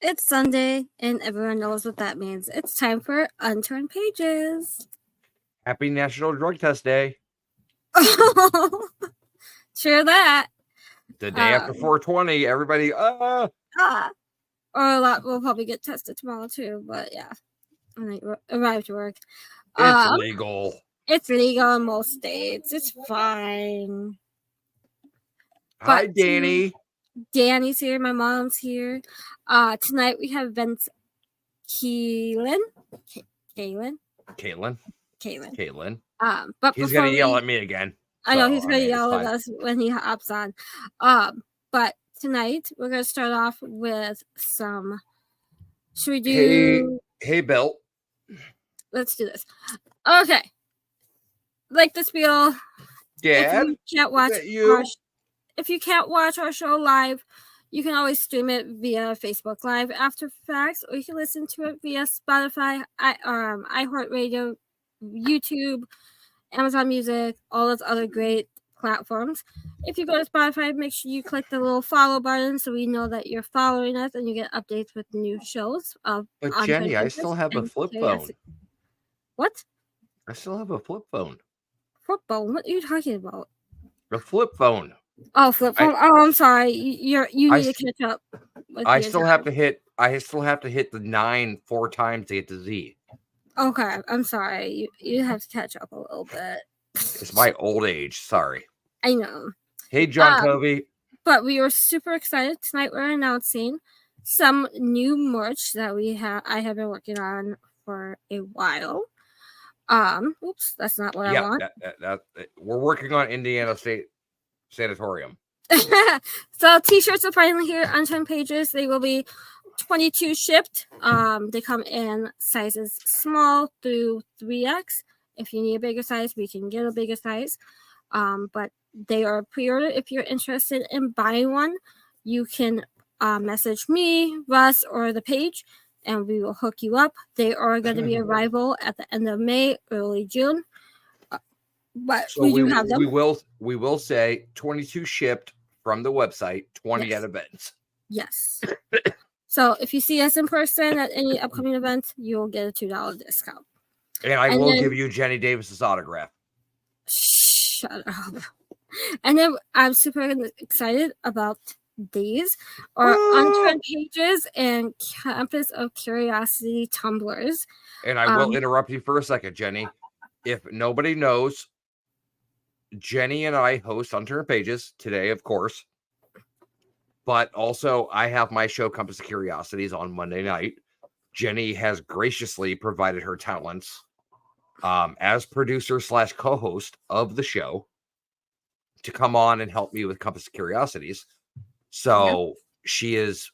It's Sunday, and everyone knows what that means. It's time for Unturned Pages. Happy National Drug Test Day. Sure that. The day after 420, everybody, Or a lot will probably get tested tomorrow too, but yeah. When they arrive to work. It's legal. It's legal in most states. It's fine. Hi, Danny. Danny's here. My mom's here. Tonight we have Kelien. But he's gonna yell at me again. I know he's gonna yell at us when he hops on. But tonight we're gonna start off with some. Should we do? Hey, Bill. Let's do this. Okay. Like the spiel. Yeah. If you can't watch our show live, you can always stream it via Facebook Live after facts, or you can listen to it via Spotify, iHeartRadio, YouTube, Amazon Music, all those other great platforms. If you go to Spotify, make sure you click the little follow button so we know that you're following us and you get updates with new shows. But Jenny, I still have a flip phone. What? I still have a flip phone. Flip phone? What are you talking about? The flip phone. Oh, flip phone. I'm sorry. You need to catch up. I still have to hit the 9 4 times to get to Z. Okay, I'm sorry. You have to catch up a little bit. It's my old age. Sorry. I know. Hey, John Covey. But we were super excited tonight. We're announcing some new merch that I have been working on for a while. Oops, that's not what I want. We're working on Indiana State Sanatorium. So t-shirts are finally here. Unturned Pages. They will be 22 shipped. They come in sizes small through 3X. If you need a bigger size, we can get a bigger size. But they are pre-order. If you're interested in buying one, you can message me, Russ, or the page, and we will hook you up. They are going to be arrival at the end of May, early June. But so we do have them. We will say 22 shipped from the website, 20 at events. Yes. So if you see us in person at any upcoming event, you'll get a $2 discount. And I will give you Jenny Davis's autograph. Shut up. And then I'm super excited about these are Unturned Pages and Campus of Curiosity tumblers. And I will interrupt you for a second, Jenny. If nobody knows, Jenny and I host Unturned Pages today, of course. But also, I have my show Compass of Curiosities on Monday night. Jenny has graciously provided her talents as producer / co-host of the show to come on and help me with Compass of Curiosities. So she is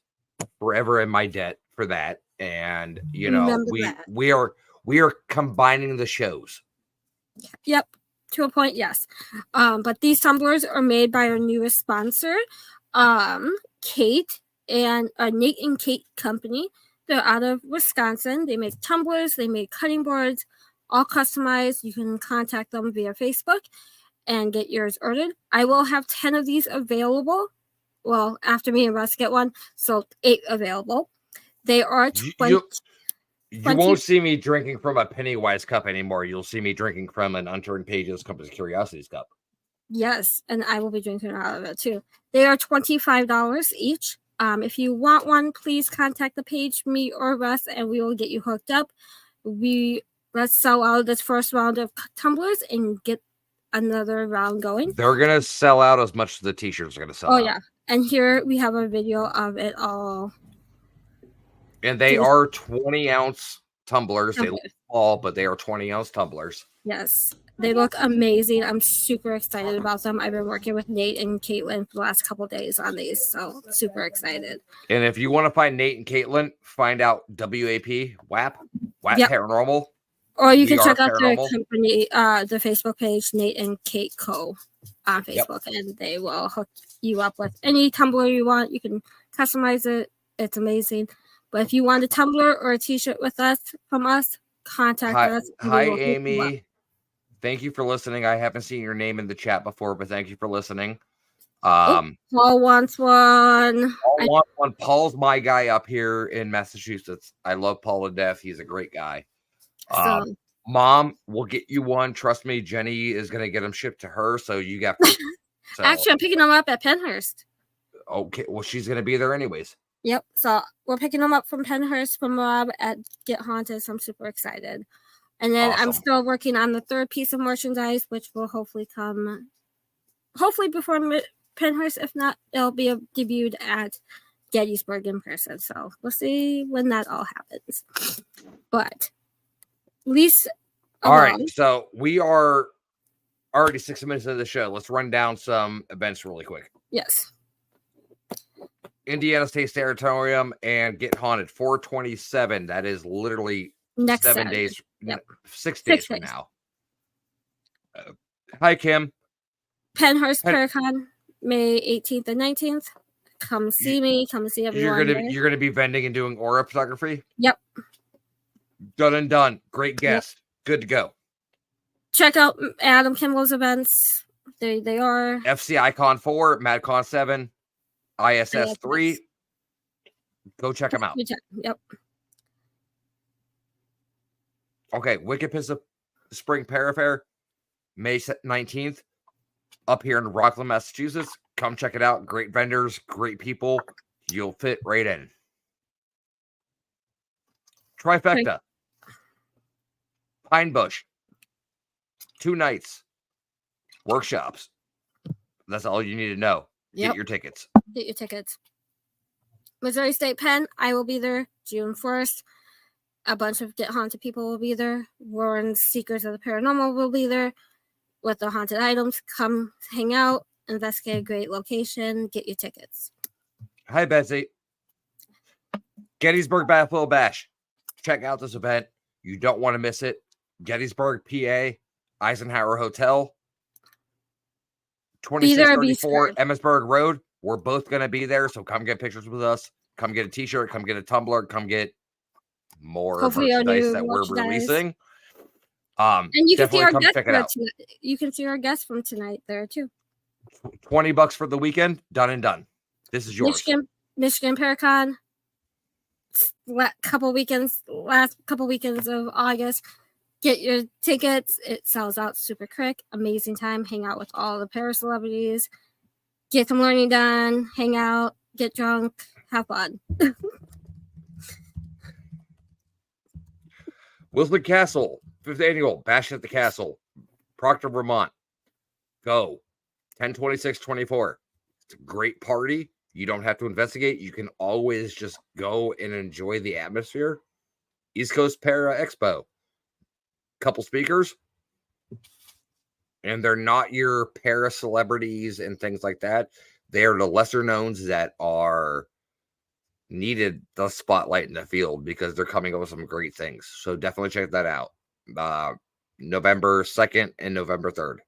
forever in my debt for that. And, you know, we are combining the shows. Yep. To a point, yes. But these tumblers are made by our newest sponsor, Nate and Kate Company. They're out of Wisconsin. They make tumblers, they make cutting boards, all customized. You can contact them via Facebook and get yours ordered. I will have 10 of these available. Well, after me and Russ get one, so 8 available. They are 20. You won't see me drinking from a Pennywise cup anymore. You'll see me drinking from an Unturned Pages Compass of Curiosities cup. Yes, and I will be drinking out of it too. They are $25 each. If you want one, please contact the page, me or Russ, and we will get you hooked up. Let's sell out this first round of tumblers and get another round going. They're gonna sell out as much as the t-shirts are gonna sell out. Yeah. And here we have a video of it all. And they are 20-ounce tumblers. They look small, but they are 20-ounce tumblers. Yes. They look amazing. I'm super excited about them. I've been working with Nate and Caitlin for the last couple of days on these, so super excited. And if you want to find Nate and Caitlin, find out WAP Paranormal. Or you can check out their company, the Facebook page, Nate and Kate Co. on Facebook, and they will hook you up with any tumbler you want. You can customize it. It's amazing. But if you want a tumbler or a t-shirt from us, contact us. Hi, Amy. Thank you for listening. I haven't seen your name in the chat before, but thank you for listening. Paul wants one. Paul's my guy up here in Massachusetts. I love Paul to death. He's a great guy. So Mom, we'll get you one. Trust me, Jenny is going to get them shipped to her. So you got. So, actually, I'm picking them up at Penhurst. Okay, well, she's going to be there anyways. Yep. So we're picking them up from Penhurst from Rob at Get Haunted. So I'm super excited. And then I'm still working on the third piece of merchandise, which will hopefully come, before Penhurst. If not, it'll be debuted at Gettysburg in person. So we'll see when that all happens. But at least. All right. So we are already 6 minutes into the show. Let's run down some events really quick. Yes. Indiana State Sanatorium and Get Haunted 4/27. That is literally next 7 Saturday. days, Yep. 6 days from now. Hi, Kim. Penhurst Paracon, May 18th and 19th. Come see me. Come see everyone. You're gonna be vending and doing aura photography. Yep. Done and done. Great guest. Yep. Good to go. Check out Adam Kimball's events. They are FC Icon 4, MadCon 7, ISS 3. Go check them out. Yep. Okay, Wicked Piss of Spring Parafair, May 19th, up here in Rockland, Massachusetts. Come check it out. Great vendors, great people. You'll fit right in. Trifecta. Okay. Pine Bush. 2 nights. Workshops. That's all you need to know. Yep. Get your tickets. Get your tickets. Missouri State Pen, I will be there June 1st. A bunch of Get Haunted people will be there. Warren's Seekers of the Paranormal will be there with the haunted items. Come hang out, investigate a great location, get your tickets. Hi, Betsy. Gettysburg Bathfill Bash. Check out this event. You don't want to miss it. Gettysburg, PA, Eisenhower Hotel, 2634 Emmitsburg Road. We're both going to be there, so come get pictures with us. Come get a t-shirt. Come get a tumbler. Come get more merchandise that we're releasing. And you can see our guests. You can see our guests from tonight there too. $20 for the weekend. Done and done. This is yours. Michigan Paracon. Last couple weekends of August. Get your tickets. It sells out super quick. Amazing time. Hang out with all the para celebrities. Get some learning done. Hang out. Get drunk. Have fun. Wilson Castle, 5th annual Bash at the Castle, Proctor, Vermont. Go. 10/26/24. It's a great party. You don't have to investigate. You can always just go and enjoy the atmosphere. East Coast Para Expo. Couple speakers. And they're not your para celebrities and things like that. They are the lesser knowns that are needed the spotlight in the field because they're coming up with some great things. So definitely check that out. November 2nd and November 3rd.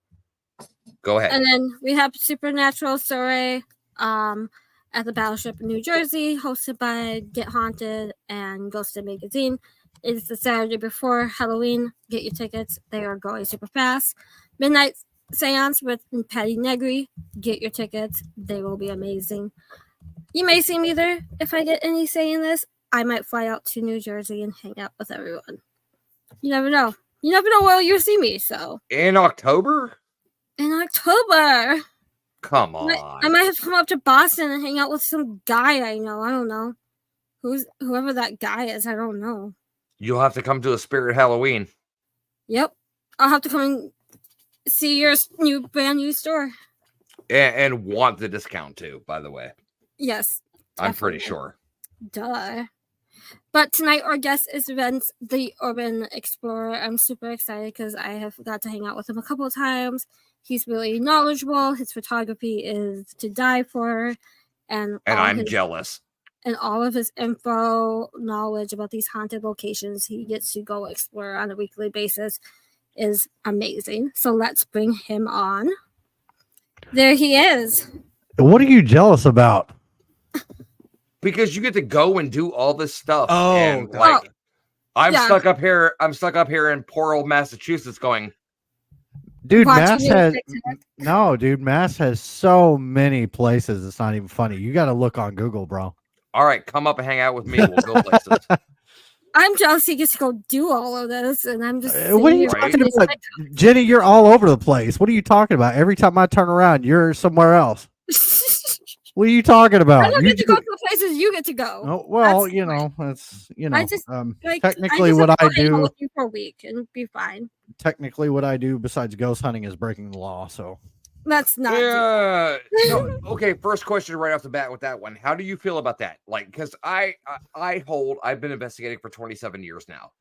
Go ahead. And then we have Supernatural Story at the Battleship in New Jersey, hosted by Get Haunted and Ghosted Magazine. It's the Saturday before Halloween. Get your tickets. They are going super fast. Midnight Seance with Patty Negri. Get your tickets. They will be amazing. You may see me there. If I get any say in this, I might fly out to New Jersey and hang out with everyone. You never know. You never know where you'll see me. So in October? In October. Come on. I might have to come up to Boston and hang out with some guy I know. I don't know. Whoever that guy is, I don't know. You'll have to come to a Spirit Halloween. Yep. I'll have to come and see your brand new store. And want the discount too, by the way. Yes. Definitely. I'm pretty sure. Duh. But tonight our guest is Vince, the Urban Explorer. I'm super excited because I have got to hang out with him a couple of times. He's really knowledgeable. His photography is to die for. And I'm jealous. And all of his info, knowledge about these haunted locations he gets to go explore on a weekly basis is amazing. So let's bring him on. There he is. What are you jealous about? Because you get to go and do all this stuff. Oh, and I'm stuck up here. I'm stuck up here in poor old Massachusetts going, Dude, Watching Mass has so many places. It's not even funny. You got to look on Google, bro. All right, come up and hang out with me. We'll go places. I'm jealous he gets to go do all of this, and I'm just. What are you Right? talking about, Jenny? You're all over the place. What are you talking about? Every time I turn around, you're somewhere else. What are you talking about? I don't get to go to the places you get to go. Oh, well, That's you fine. know, that's I just technically I just what have to I go hang out do. with you for a week and be fine. Technically, what I do besides ghost hunting is breaking the law. So That's not. Yeah. No, okay. First question right off the bat with that one. How do you feel about that? Like, because I've been investigating for 27 years now,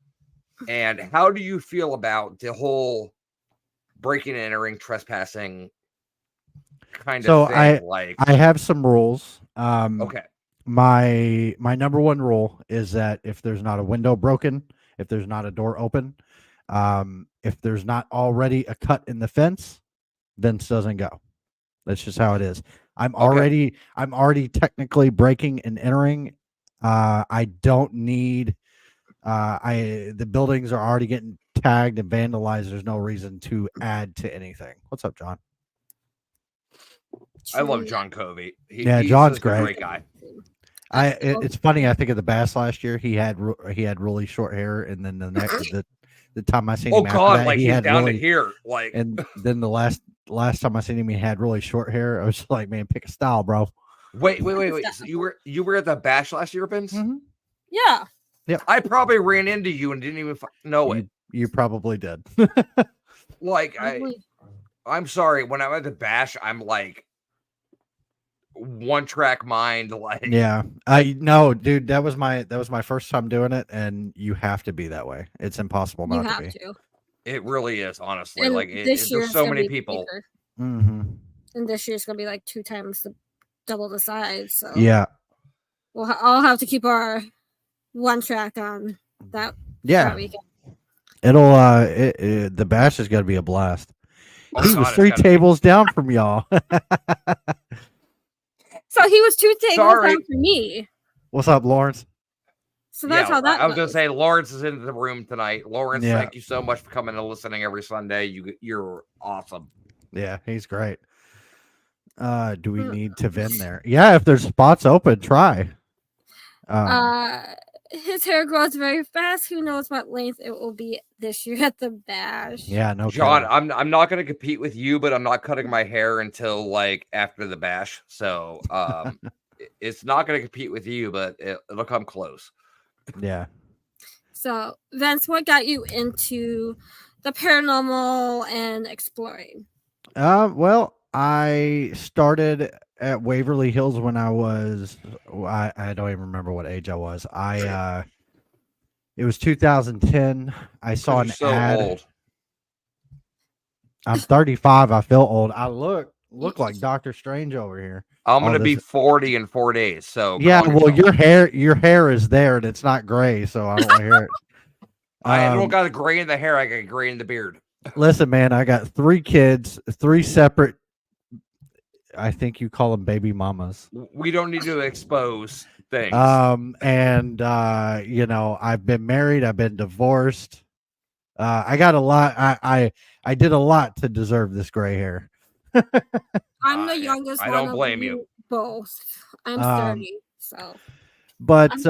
and how do you feel about the whole breaking and entering, trespassing kind of thing? I have some rules. Okay. My number one rule is that if there's not a window broken, if there's not a door open, if there's not already a cut in the fence, fence doesn't go. That's just how it is. I'm already technically breaking and entering. I don't need the buildings are already getting tagged and vandalized. There's no reason to add to anything. What's up, John? I love John Covey. John's a great guy. It's funny. I think of the bass last year. He had really short hair, and then the time I seen him after that, like he he's had down really, to here. Like, and then the last time I seen him, he had really short hair. I was just like, man, pick a style, bro. wait. So you were at the bash last year, Vince? Mm-hmm. Yeah. Yep. I probably ran into you and didn't even know it. You probably did. Like I'm sorry. When I'm at the bash, I'm like one track mind. Like, yeah, I know, dude. That was my first time doing it, and you have to be that way. It's impossible not to be. It really is, honestly. And like, there's so many people. Mm-hmm. And this year's gonna be like 2 times double the size. So yeah, I'll have to keep our one track on that. Yeah, that weekend. It'll the bash is gonna be a blast. Oh, he God, was 3 tables down from y'all. So he was 2 tables down from me. What's up, Lawrence? So that's how that I was gonna say Lawrence is in the room tonight. Lawrence, Yeah. thank you so much for coming and listening every Sunday. You're awesome. Yeah, he's great. Do we need to vend there? Yeah, if there's spots open, try. His hair grows very fast. Who knows what length it will be this year at the bash? Yeah, no, John, I'm not going to compete with you, but I'm not cutting my hair until like after the bash. So it's not going to compete with you, but it'll come close. Yeah. So Vince, what got you into the paranormal and exploring? Well, I started at Waverly Hills when I was I don't even remember what age I was. It was 2010. I saw an ad. Old. I'm 35. I feel old. I look like Doctor Strange over here. I'm going to be 40 in 4 days. So yeah, well, your hair is there and it's not gray, so I don't want to hear it. I don't got a gray in the hair. I got gray in the beard. Listen, man, I got 3 kids, 3 separate. I think you call them baby mamas. We don't need to expose things. And you know, I've been married, I've been divorced. I got a lot. I did a lot to deserve this gray hair. I'm the youngest. I don't blame you. Both. I'm 30, so. But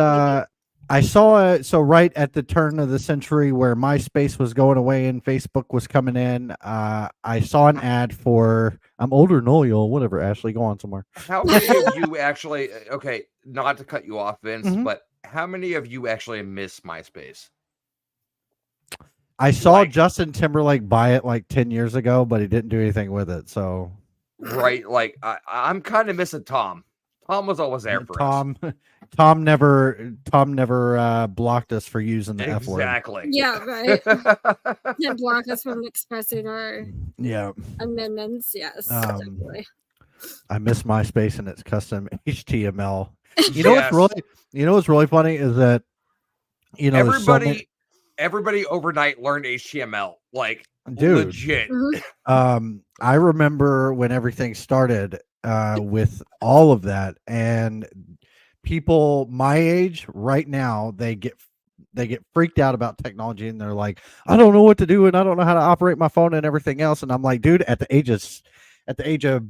I saw it. So right at the turn of the century, where MySpace was going away and Facebook was coming in, I saw an ad for. I'm older than all y'all. Whatever, Ashley, go on somewhere. How many of you actually? Okay, not to cut you off, Vince, but how many of you actually miss MySpace? I saw Justin Timberlake buy it like 10 years ago, but he didn't do anything with it. So, right, like I'm kind of missing Tom. Tom was always there for us. Tom never blocked us for using the F word. Exactly. Yeah, right. Didn't block us from expressing our amendments. Yes, definitely. I miss MySpace and its custom HTML. You know what's really funny is that everybody overnight learned HTML. Like, dude, legit. I remember when everything started with all of that, and people my age right now, they get they get freaked out about technology, and they're like, I don't know what to do, and I don't know how to operate my phone and everything else. And I'm like, dude, at the age of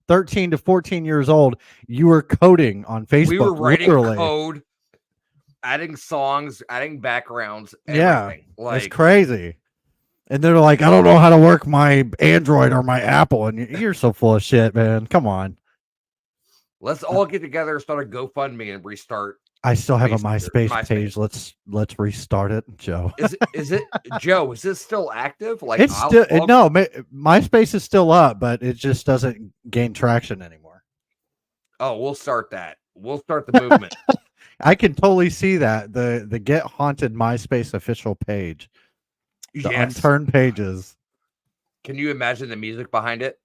13 to 14 years old, you were coding on Facebook. We were writing literally. code, adding songs, adding backgrounds, Yeah, everything. Like, it's crazy. And they're like, I don't know how to work my Android or my Apple. And you're so full of shit, man. Come on. let's all get together, start a GoFundMe, and restart. I still have a MySpace. MySpace page. Let's restart it, Joe. Is it Joe? Is this still active? Like, It's still no, MySpace is still up, but it just doesn't gain traction anymore. Oh, we'll start that. We'll start the movement. I can totally see that the Get Haunted MySpace official page, the Yes. Unturned pages. Can you imagine the music behind it?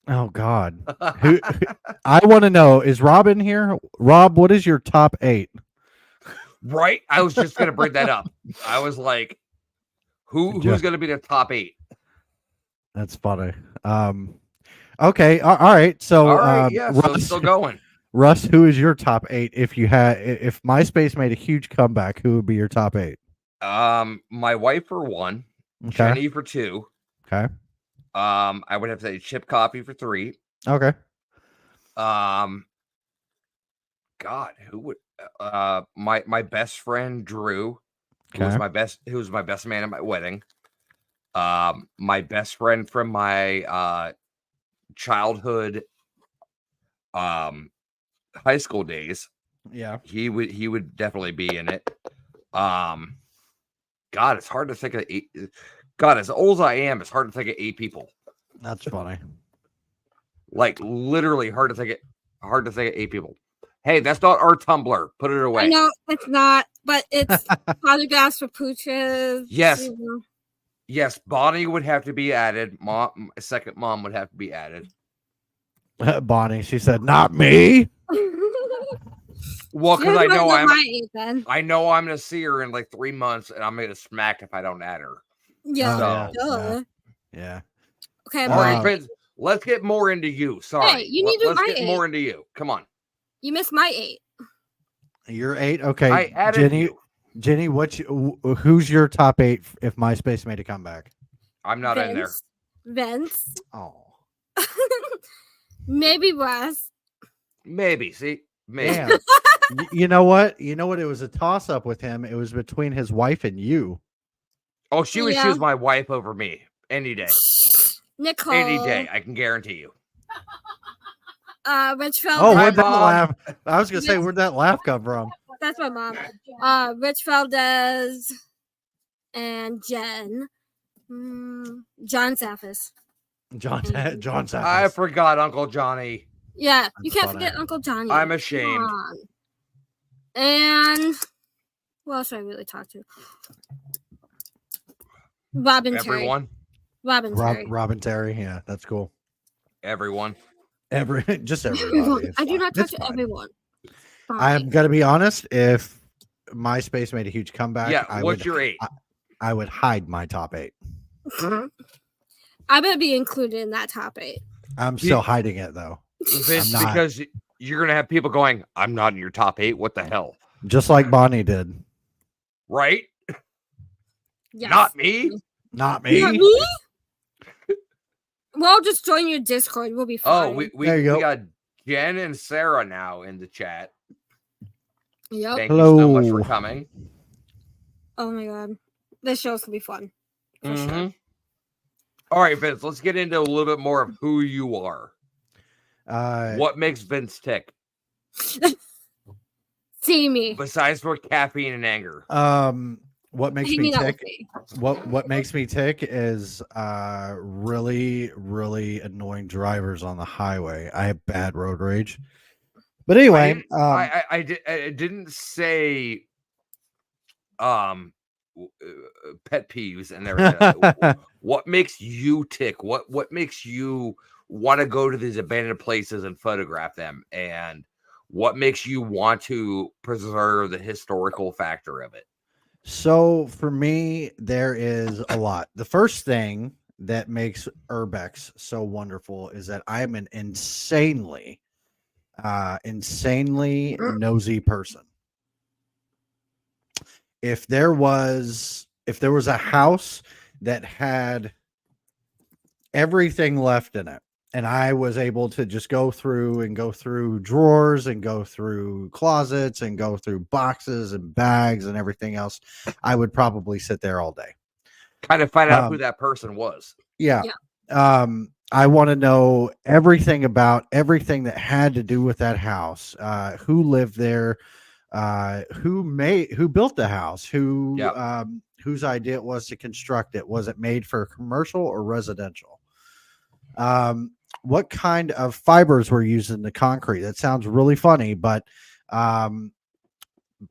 Oh God, who? I want to know, is Rob in here? Rob, what is your top 8? Right? I was just gonna bring that up. I was like, who's gonna be the top 8? That's funny. Okay, all right. So, All right, yeah, so Russ, it's still going. Russ, who is your top 8? If MySpace made a huge comeback, who would be your top 8? My wife for 1, Okay. Jenny for 2. Okay. I would have to say Chip Copy for 3. Okay. God, who would my best friend Drew, who was my best man at my wedding. My best friend from my childhood high school days. Yeah. He would definitely be in it. God, it's hard to think of 8. God, as old as I am, it's hard to think of 8 people. That's funny. Like, literally hard to think of 8 people. Hey, that's not our Tumblr. Put it away. I know it's not, but it's autographs for pooches. Yes. You know. Yes, Bonnie would have to be added. Second mom would have to be added. Bonnie, she said, not me. Well, because You're I know going to my 8 then. I'm gonna see her in like 3 months, and I'm gonna smack if I don't add her. Yeah. So- Duh. Yeah. Okay, All right, but Vince, let's get more into you. Sorry, Hey, you need to let's write get more into you. Come on, you missed my 8. You're 8. Okay. I added Jenny, you. Jenny, who's your top 8 if MySpace made a comeback? I'm not in there. Vince. Oh. Maybe Russ. Maybe. See, maybe. Damn. You know what? It was a toss up with him. It was between his wife and you. Oh, she would Yeah. choose my wife over me any day. Nicole. Any day, I can guarantee you. Richfield. Oh, Hi, where'd that Mom. laugh? I was gonna say, where'd that laugh come from? That's my mom. Rich Valdez and Jen. John Zaffis. John I Saffis. forgot Uncle Johnny. Yeah, you That's can't funny. forget Uncle Johnny. I'm Come ashamed. on. And who else should I really talk to? Robin Terry. Everyone, Robin Terry. Robin Terry. Yeah, that's cool. everyone. Just everybody. Everyone. It's I do fine. not talk It's to fine. everyone. I'm gonna be honest. If MySpace made a huge comeback, Yeah. I What's would, your 8? I would hide my top 8. I better be included in that top 8. I'm still hiding it though, Vince, I'm not. because you're gonna have people going, "I'm not in your top 8. What the hell?" just like Bonnie did. Right? Yes. Not me. Not me. Not me? Well, just join your Discord. We'll be fine. Oh, we There you go. got Jen and Sarah now in the chat. Yep. Thank you so much Hello. for coming. Oh my god. This show's gonna be fun. For sure. Mhm. All right, Vince, let's get into a little bit more of who you are. What makes Vince tick See me. besides for caffeine and anger? What makes me Hanging out with tick? me. What makes me tick is really annoying drivers on the highway. I have bad road rage. But anyway, I didn't say pet peeves and everything. What makes you tick? What makes you want to go to these abandoned places and photograph them? And what makes you want to preserve the historical factor of it? so for me, there is a lot. The first thing that makes Urbex so wonderful is that I'm an insanely nosy person. if there was a house that had everything left in it, and I was able to just go through drawers and go through closets and go through boxes and bags and everything else, I would probably sit there all day. Kind of find out who that person was. Yeah. I want to know everything about everything that had to do with that house, who lived there, who built the house, whose idea it was to construct it. Was it made for commercial or residential? What kind of fibers were used in the concrete? That sounds really funny, but from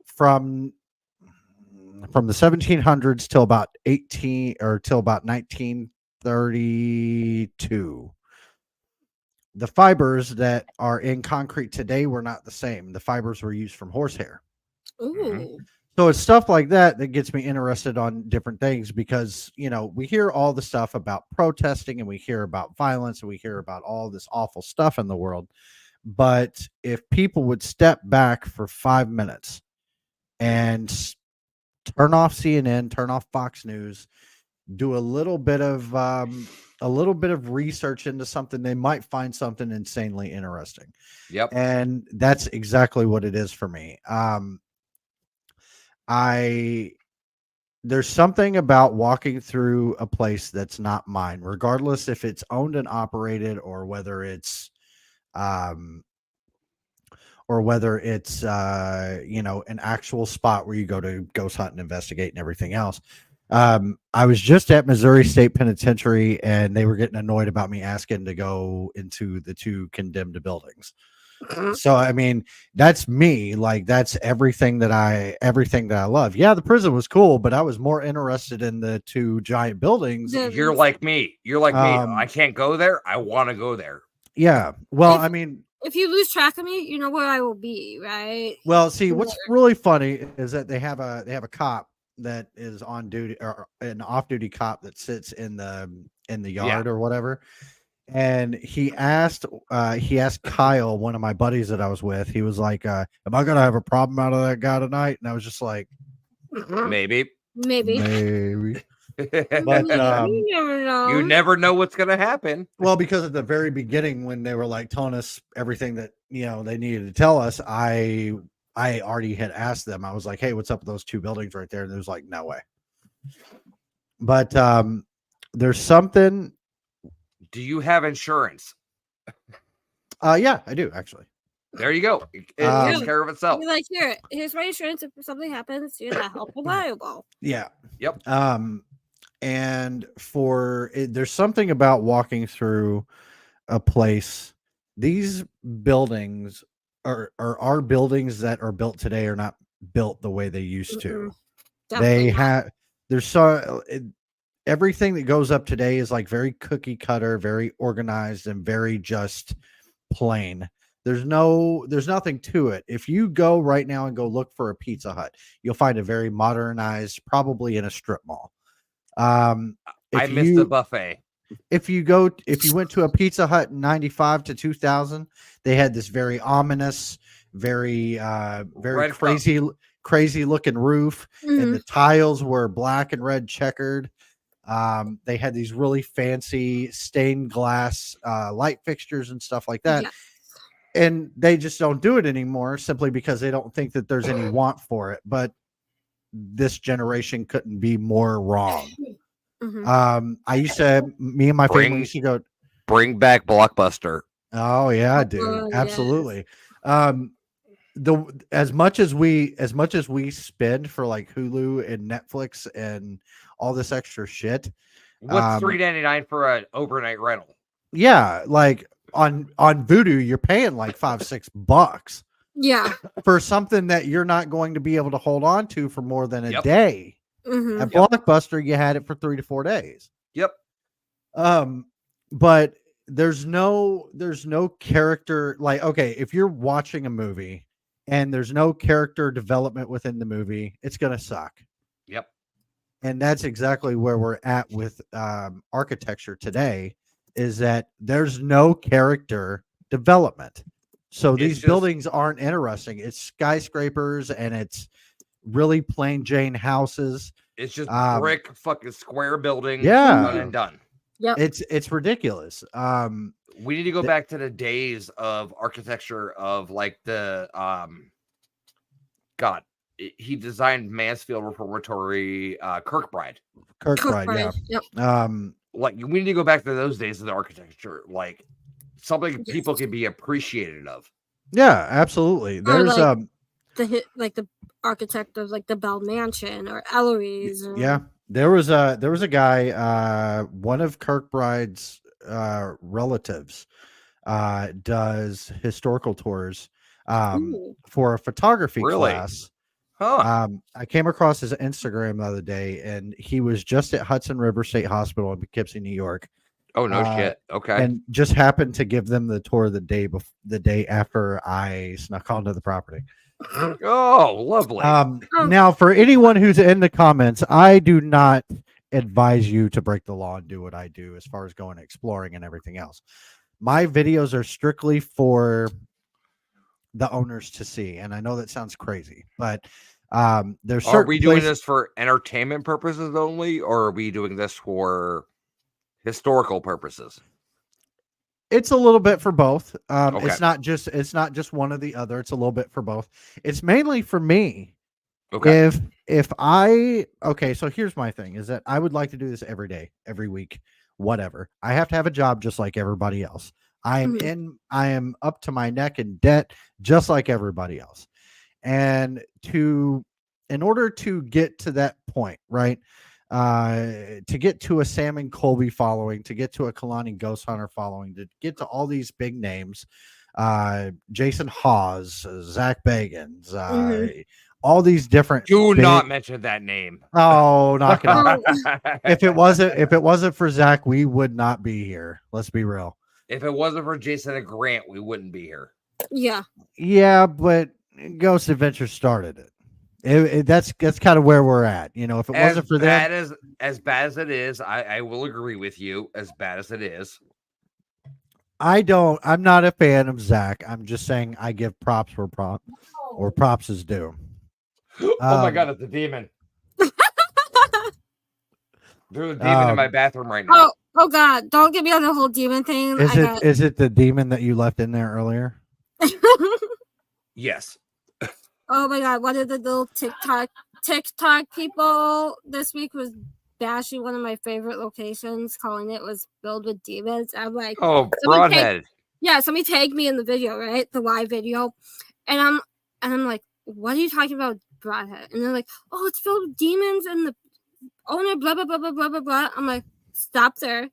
the 1700s till about 1932, the fibers that are in concrete today were not the same. The fibers were used from horsehair. Ooh. So it's stuff like that that gets me interested on different things, because, we hear all the stuff about protesting, and we hear about violence, and we hear about all this awful stuff in the world. But if people would step back for 5 minutes and turn off CNN, turn off Fox News, do a little bit of research into something, they might find something insanely interesting. Yep. And that's exactly what it is for me. There's something about walking through a place that's not mine, regardless if it's owned and operated, or whether it's an actual spot where you go to ghost hunt and investigate and everything else. I was just at Missouri State Penitentiary, and they were getting annoyed about me asking to go into the 2 condemned buildings. So, I mean, that's me. Like, that's everything that I love. Yeah, the prison was cool, but I was more interested in the 2 giant buildings. You're like me. I can't go there. I want to go there. Yeah. Well, if you lose track of me, you know where I will be, right? Well, see, what's really funny is that they have a cop that is on duty, or an off-duty cop that sits in the yard or whatever. And he asked Kyle, one of my buddies that I was with, he was like, am I gonna have a problem out of that guy tonight? And I was just like, maybe. But You never know. You never know what's gonna happen. Well, because at the very beginning, when they were like telling us everything that they needed to tell us, I already had asked them. I was like, hey, what's up with those 2 buildings right there? And there was like, no way. But there's something. Do you have insurance? Yeah, I do, actually. There you go. It takes care of itself. You're like, here's my insurance. If something happens, you're not held liable. Yeah. Yep. And there's something about walking through a place. These buildings are buildings that are built today are not built the way they used to. Everything that goes up today is like very cookie cutter, very organized, and very just plain. There's nothing to it. If you go right now and go look for a Pizza Hut, you'll find a very modernized, probably in a strip mall. I missed the buffet. If you went to a Pizza Hut in 95 to 2000, they had this very ominous, very crazy looking roof, and the tiles were black and red checkered. They had these really fancy stained glass light fixtures and stuff like that. Yes. And they just don't do it anymore, simply because they don't think that there's any want for it. But this generation couldn't be more wrong. Me and my family used to go. Bring back Blockbuster. Oh yeah, dude, absolutely. Yes. As much as we spend for like Hulu and Netflix and all this extra shit, what's $3.99 for an overnight rental? Yeah, like on Vudu, you're paying like $5-6. Yeah, for something that you're not going to be able to hold on to for more than a day. At Blockbuster, you had it for 3 to 4 days. Yep. But there's no character. Like, okay, if you're watching a movie and there's no character development within the movie, it's gonna suck. Yep. And that's exactly where we're at with architecture today, is that there's no character development. So these buildings aren't interesting. It's skyscrapers and it's really plain Jane houses. It's just Um, brick fucking square buildings. Yeah. Done and done. Yep. It's ridiculous. We need to go The- back to the days of architecture of like the God. He designed Mansfield Reformatory, Kirkbride. Kirkbride, yeah. Yep. Like we need to go back to those days of the architecture, like something Yes. people can be appreciated of. Yeah, absolutely. There's like, the architect of like the Bell Mansion or Ellery's. Or... yeah, there was a guy, one of Kirkbride's relatives does historical tours Ooh. for a photography Really? class. Huh. I came across his Instagram the other day, and he was just at Hudson River State Hospital in Poughkeepsie, New York. Oh no shit. Okay. And just happened to give them the tour the day after I snuck onto the property. Oh, lovely. Now, for anyone who's in the comments, I do not advise you to break the law and do what I do as far as going exploring and everything else. My videos are strictly for the owners to see, and I know that sounds crazy, but there's certain Are we doing places- this for entertainment purposes only, or are we doing this for historical purposes? It's a little bit for both. Okay. It's not just one or the other. It's a little bit for both. It's mainly for me. Okay. So here's my thing is that I would like to do this every day, every week, whatever. I have to have a job just like everybody else. I am up to my neck in debt just like everybody else. And in order to get to that point, right? To get to a Sam and Colby following, to get to a Kalani Ghost Hunter following, to get to all these big names, Jason Hawes, Zach Bagans, all these different. Do not mention that name. Oh, knock it off. If it wasn't for Zach, we would not be here. Let's be real. If it wasn't for Jason and Grant, we wouldn't be here. Yeah. Yeah, but Ghost Adventure started it. That's kind of where we're at. You know, if it wasn't for them, as bad as it is, I will agree with you. As bad as it is, I'm not a fan of Zach. I'm just saying I give props where props is due. Oh my god, it's a demon. There's a demon in my bathroom right now. Oh god, don't get me on the whole demon thing. Is it the demon that you left in there earlier? Yes. Oh my god, one of the little TikTok people this week was bashing one of my favorite locations, calling it was filled with demons. I'm like, oh, Broadhead. Somebody tagged me in the video, right? The live video. And I'm like, what are you talking about, Broadhead? And they're like, oh, it's filled with demons and the owner, blah, blah, blah, blah, blah, blah, blah. I'm like, stop there.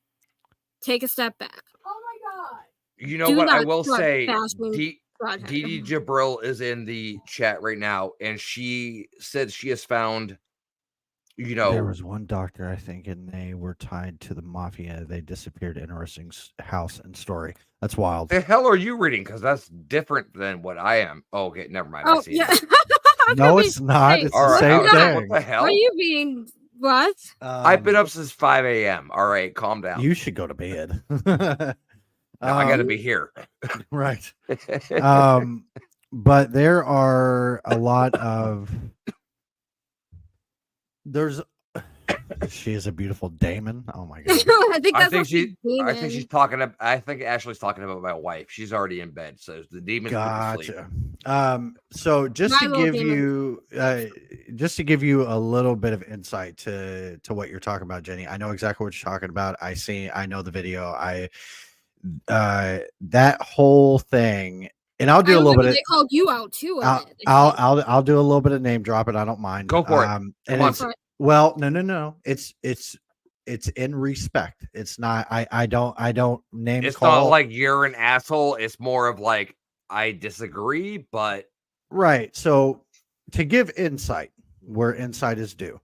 Take a step back. Oh my god. You know what I will say? Dee Jabril is in the chat right now, and she said she has found, there was one doctor, I think, and they were tied to the mafia. They disappeared. Interesting house and story. That's wild. The hell are you reading? Because that's different than what I am. Oh, okay, never mind. I see. Yeah. No, it's not. It's the same thing. What the hell? Are you being what? I've been up since 5 a.m. All right, calm down. You should go to bed. No, I got to be here. Right. But there are a lot of. She is a beautiful Damon. Oh my god. I think she's talking about. I think Ashley's talking about my wife. She's already in bed, so the demon's gotcha. So just to give you a little bit of insight to what you're talking about, Jenny. I know exactly what you're talking about. I know the video. That whole thing, and I'll do a little bit. They called you out too. I'll do a little bit of name dropping. I don't mind. Go for it. Well, no. It's in respect. It's not. I don't name. It's not like you're an asshole. It's more of like I disagree, but right. So to give insight where insight is due,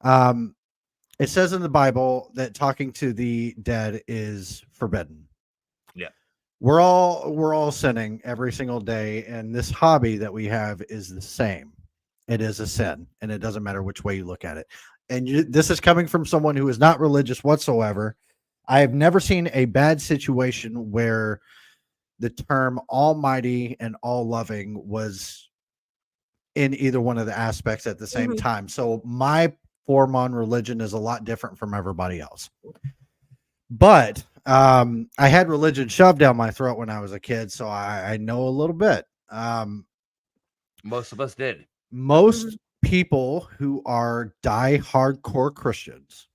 it says in the Bible that talking to the dead is forbidden. Yeah, we're all sinning every single day, and this hobby that we have is the same. It is a sin, and it doesn't matter which way you look at it. And this is coming from someone who is not religious whatsoever. I have never seen a bad situation where the term almighty and all loving was in either one of the aspects at the same Mhm. time. So my form on religion is a lot different from everybody else. But I had religion shoved down my throat when I was a kid, so I know a little bit. Most of us did. Most people who are die hardcore Christians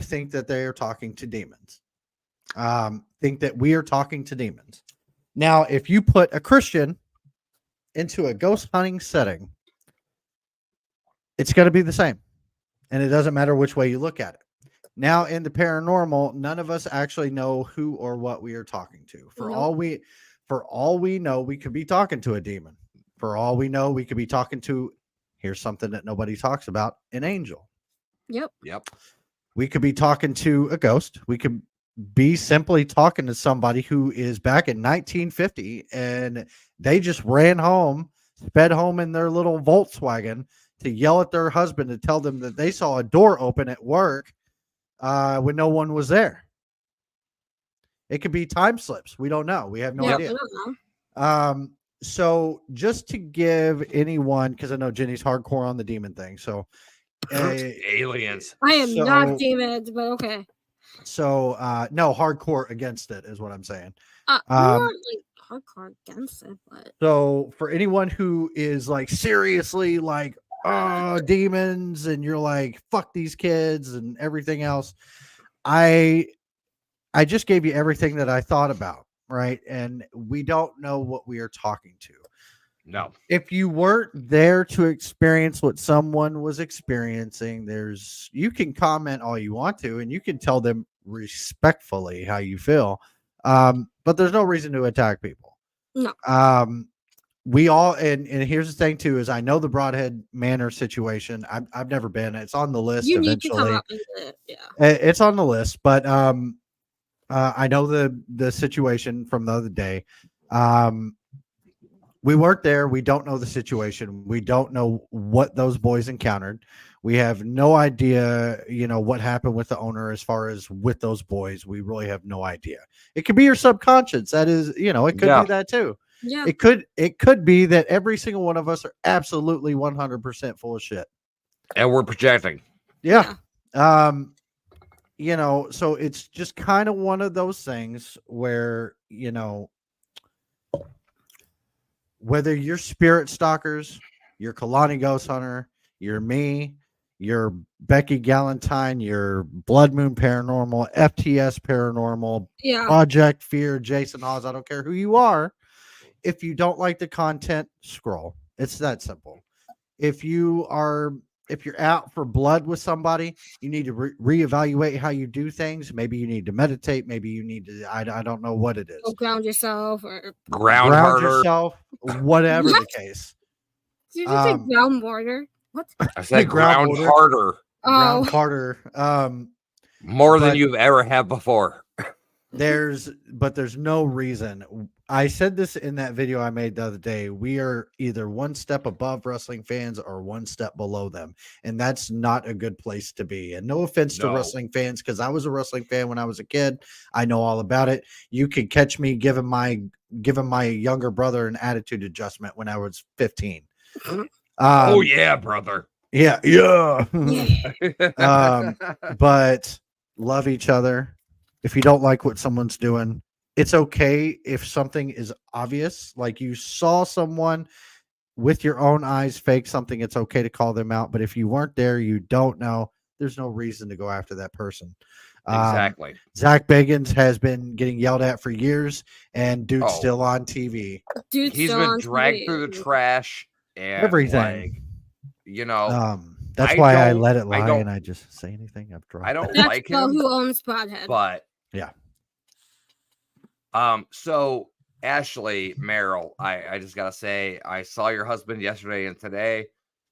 think that they are talking to demons. Think that we are talking to demons. Now, if you put a Christian into a ghost hunting setting, it's going to be the same, and it doesn't matter which way you look at it. Now, in the paranormal, none of us actually know who or what we are talking to. For all we know, we could be talking to a demon. For all we know, we could be talking to, here's something that nobody talks about, an angel. Yep. We could be talking to a ghost. We could be simply talking to somebody who is back in 1950 and they just ran home, sped home in their little Volkswagen to yell at their husband to tell them that they saw a door open at work when no one was there. It could be time slips. We don't know. We have no idea. We don't know. So just to give anyone, because I know Jenny's hardcore on the demon thing. So aliens. I am not demons, but okay. So no, hardcore against it is what I'm saying. Not like hardcore against it, but so for anyone who is like seriously like demons and you're like fuck these kids and everything else, I just gave you everything that I thought about, right? And we don't know what we are talking to. No. If you weren't there to experience what someone was experiencing, you can comment all you want to, and you can tell them respectfully how you feel. But there's no reason to attack people. No. We all, and here's the thing too, is I know the Broadhead Manor situation. I've never been. It's on the list. You eventually. need to come up with it. Yeah. It's on the list, but I know the situation from the other day. We weren't there. We don't know the situation. We don't know what those boys encountered. We have no idea, what happened with the owner as far as with those boys. We really have no idea. It could be your subconscious. That is, it could be that too. Yeah. It could be that every single one of us are absolutely 100% full of shit. And we're projecting. Yeah. So it's just kind of one of those things where, whether you're spirit stalkers, you're Kalani Ghost Hunter, you're me, you're Becky Galentine, you're Blood Moon Paranormal, FTS Paranormal, Project Fear, Jason Hawes, I don't care who you are. If you don't like the content, scroll. It's that simple. If you're out for blood with somebody, you need to reevaluate how you do things. Maybe you need to meditate. Maybe you need to, I don't know what it is. Or ground yourself or ground yourself, whatever the case. Did you say ground border? What? I said ground harder. Ground harder. More than you've ever had before. There's no reason. I said this in that video I made the other day. We are either one step above wrestling fans or one step below them. And that's not a good place to be. And no offense to wrestling fans, because I was a wrestling fan when I was a kid. I know all about it. You could catch me giving my younger brother an attitude adjustment when I was 15. Oh yeah, brother. Yeah. But love each other. If you don't like what someone's doing, it's okay if something is obvious, like you saw someone with your own eyes fake something. It's okay to call them out. But if you weren't there, you don't know, there's no reason to go after that person. Exactly. Zach Bagans has been getting yelled at for years, and dude's still on TV. He's been dragged through the trash and everything. That's why I let it lie and I just say anything. I've dropped. I don't That's like him. Who owns Broadhead? But yeah. So Ashley Merrill, I just gotta say, I saw your husband yesterday and today.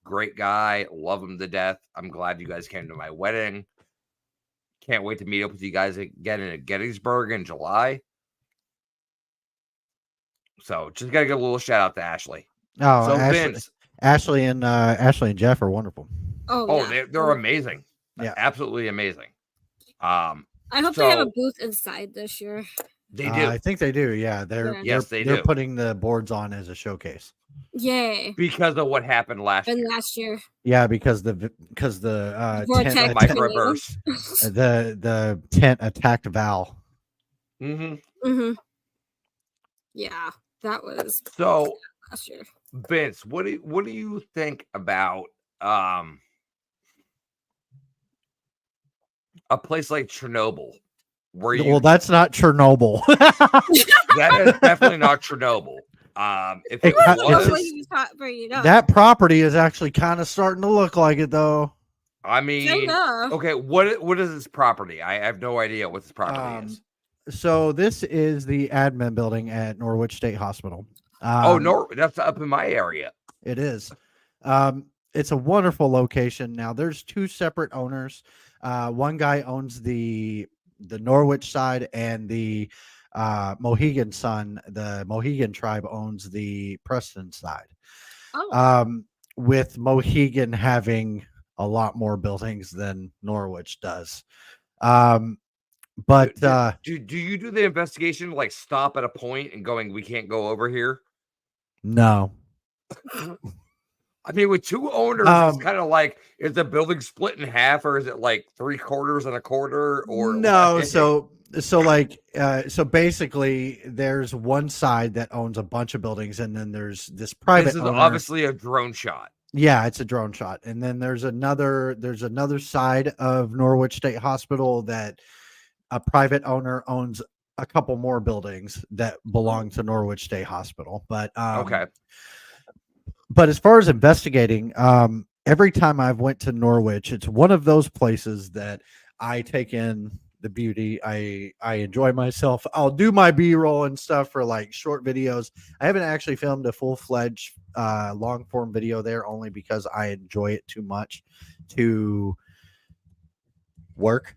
Great guy, love him to death. I'm glad you guys came to my wedding. Can't wait to meet up with you guys again in Gettysburg in July. So just gotta give a little shout out to Ashley. Oh, so Ashley and Jeff are wonderful. They're amazing. Yeah, absolutely amazing. I hope they have a booth inside this year. They do. I think they do. Yeah, Yes, they they're do. putting the boards on as a showcase. Yay. Because of what happened last And year. last year. Yeah, because the Vortex. The microburst. the tent attacked Val. Mm-hmm. Yeah, that was So, last year. Vince, what do you think about a place like Chernobyl? Well, that's not Chernobyl. That is definitely not Chernobyl. If it It was, that property is actually kind of starting to look like it, though. I mean, okay, what is this property? I have no idea what this property is. So this is the admin building at Norwich State Hospital. That's up in my area. It is. It's a wonderful location. Now there's two separate owners. One guy owns the Norwich side, and the Mohegan the Mohegan tribe owns the Preston side. With Mohegan having a lot more buildings than Norwich does. But do you do the investigation, like stop at a point and going, we can't go over here? No. I mean, with two owners, it's kind of like, is the building split in half, or is it like 3/4 and a quarter? Or no? So basically, there's one side that owns a bunch of buildings, and then there's this private. This is owner. Obviously a drone shot. Yeah, it's a drone shot, and then there's another side of Norwich State Hospital that a private owner owns a couple more buildings that belong to Norwich State Hospital. But okay. But as far as investigating, every time I've went to Norwich, it's one of those places that I take in the beauty. I enjoy myself. I'll do my B-roll and stuff for like short videos. I haven't actually filmed a full-fledged long form video there, only because I enjoy it too much to work.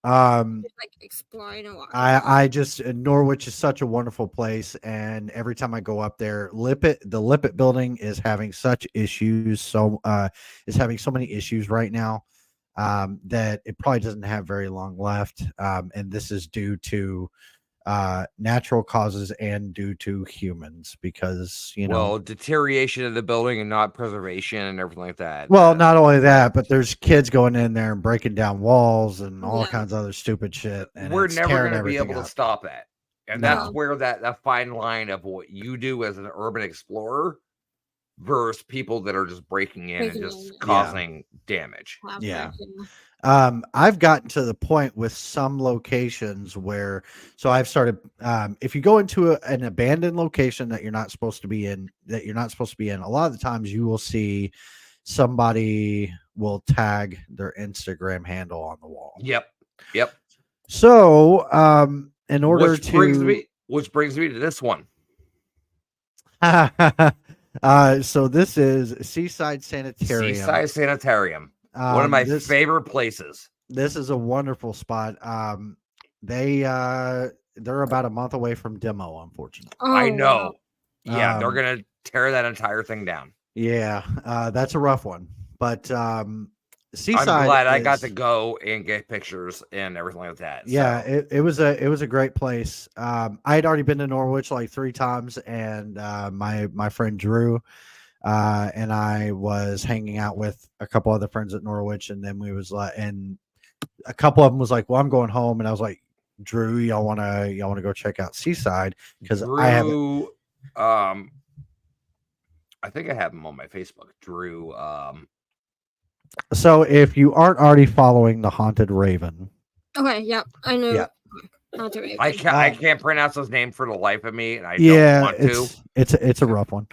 Like exploring and walking. I just Norwich is such a wonderful place, and every time I go up there, the Lippet building is having such issues. Is having so many issues right now that it probably doesn't have very long left. And this is due to natural causes and due to humans, because deterioration of the building and not preservation and everything like that. Well, not only that, but there's kids going in there and breaking down walls and all kinds of other stupid shit. And we're never going to be able to stop that. And that's No. where that fine line of what you do as an urban explorer versus people that are just breaking in and just causing damage. Yeah. I've gotten to the point with some locations where, so I've started, if you go into an abandoned location that you're not supposed to be in, a lot of the times you will see somebody will tag their Instagram handle on the wall. Yep. So, in order which brings me to this one. So this is Seaside Sanitarium. Seaside Sanitarium. One of my favorite places. This is a wonderful spot. They're about a month away from demo, unfortunately. I know. Yeah, they're gonna tear that entire thing down. Yeah, that's a rough one. But Seaside, I'm glad I got to go and get pictures and everything like that. Yeah, it was a great place. I had already been to Norwich like 3 times, and my friend Drew and I was hanging out with a couple other friends at Norwich, and then we was like, and a couple of them was like, "Well, I'm going home," and I was like, "Drew, y'all wanna go check out Seaside?" Because I haven't. I think I have him on my Facebook, Drew. So if you aren't already following the Haunted Raven, okay, yep, I know. Yeah. Haunted Raven. I can't pronounce his name for the life of me, and I don't want to. It's a rough one.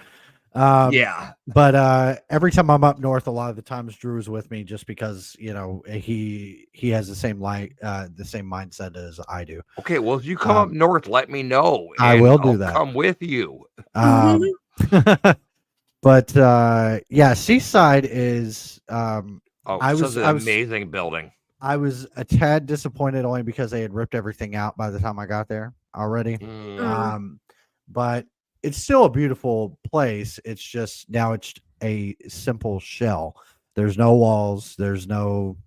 But every time I'm up north, a lot of the times Drew's with me, just because he has the same mindset as I do. Okay, well, if you come up north, let me know. I will do that. Come with you. But yeah, Seaside is It's an amazing building. I was a tad disappointed only because they had ripped everything out by the time I got there already. But it's still a beautiful place. It's just now it's a simple shell. There's no walls. There's no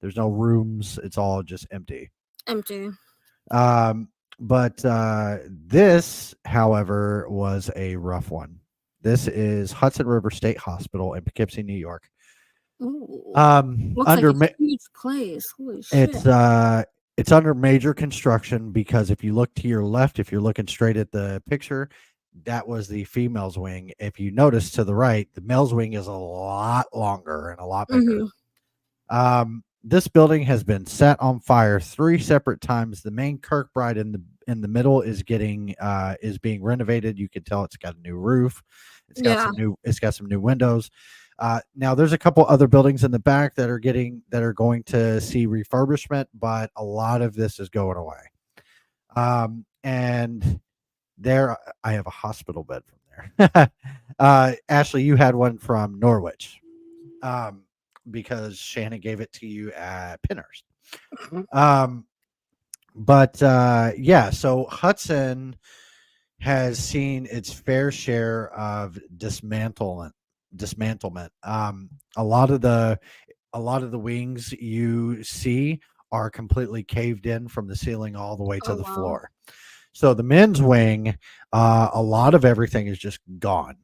rooms. It's all just empty. But this, however, was a rough one. This is Hudson River State Hospital in Poughkeepsie, New York. Ooh. Um, Looks under like a huge place. Holy shit. it's under major construction because if you look to your left, if you're looking straight at the picture, that was the female's wing. If you notice to the right, the male's wing is a lot longer and a lot bigger. This building has been set on fire 3 separate times. The main Kirkbride in the middle is being renovated. You can tell it's got a new roof. It's got some new windows. Now there's a couple other buildings in the back that are going to see refurbishment, but a lot of this is going away. And there I have a hospital bed from there. Ashley, you had one from Norwich. Because Shannon gave it to you at Pinner's. Yeah, so Hudson has seen its fair share of dismantlement. A lot of the wings you see are completely caved in from the ceiling all the way to the floor. So the men's wing, a lot of everything is just gone.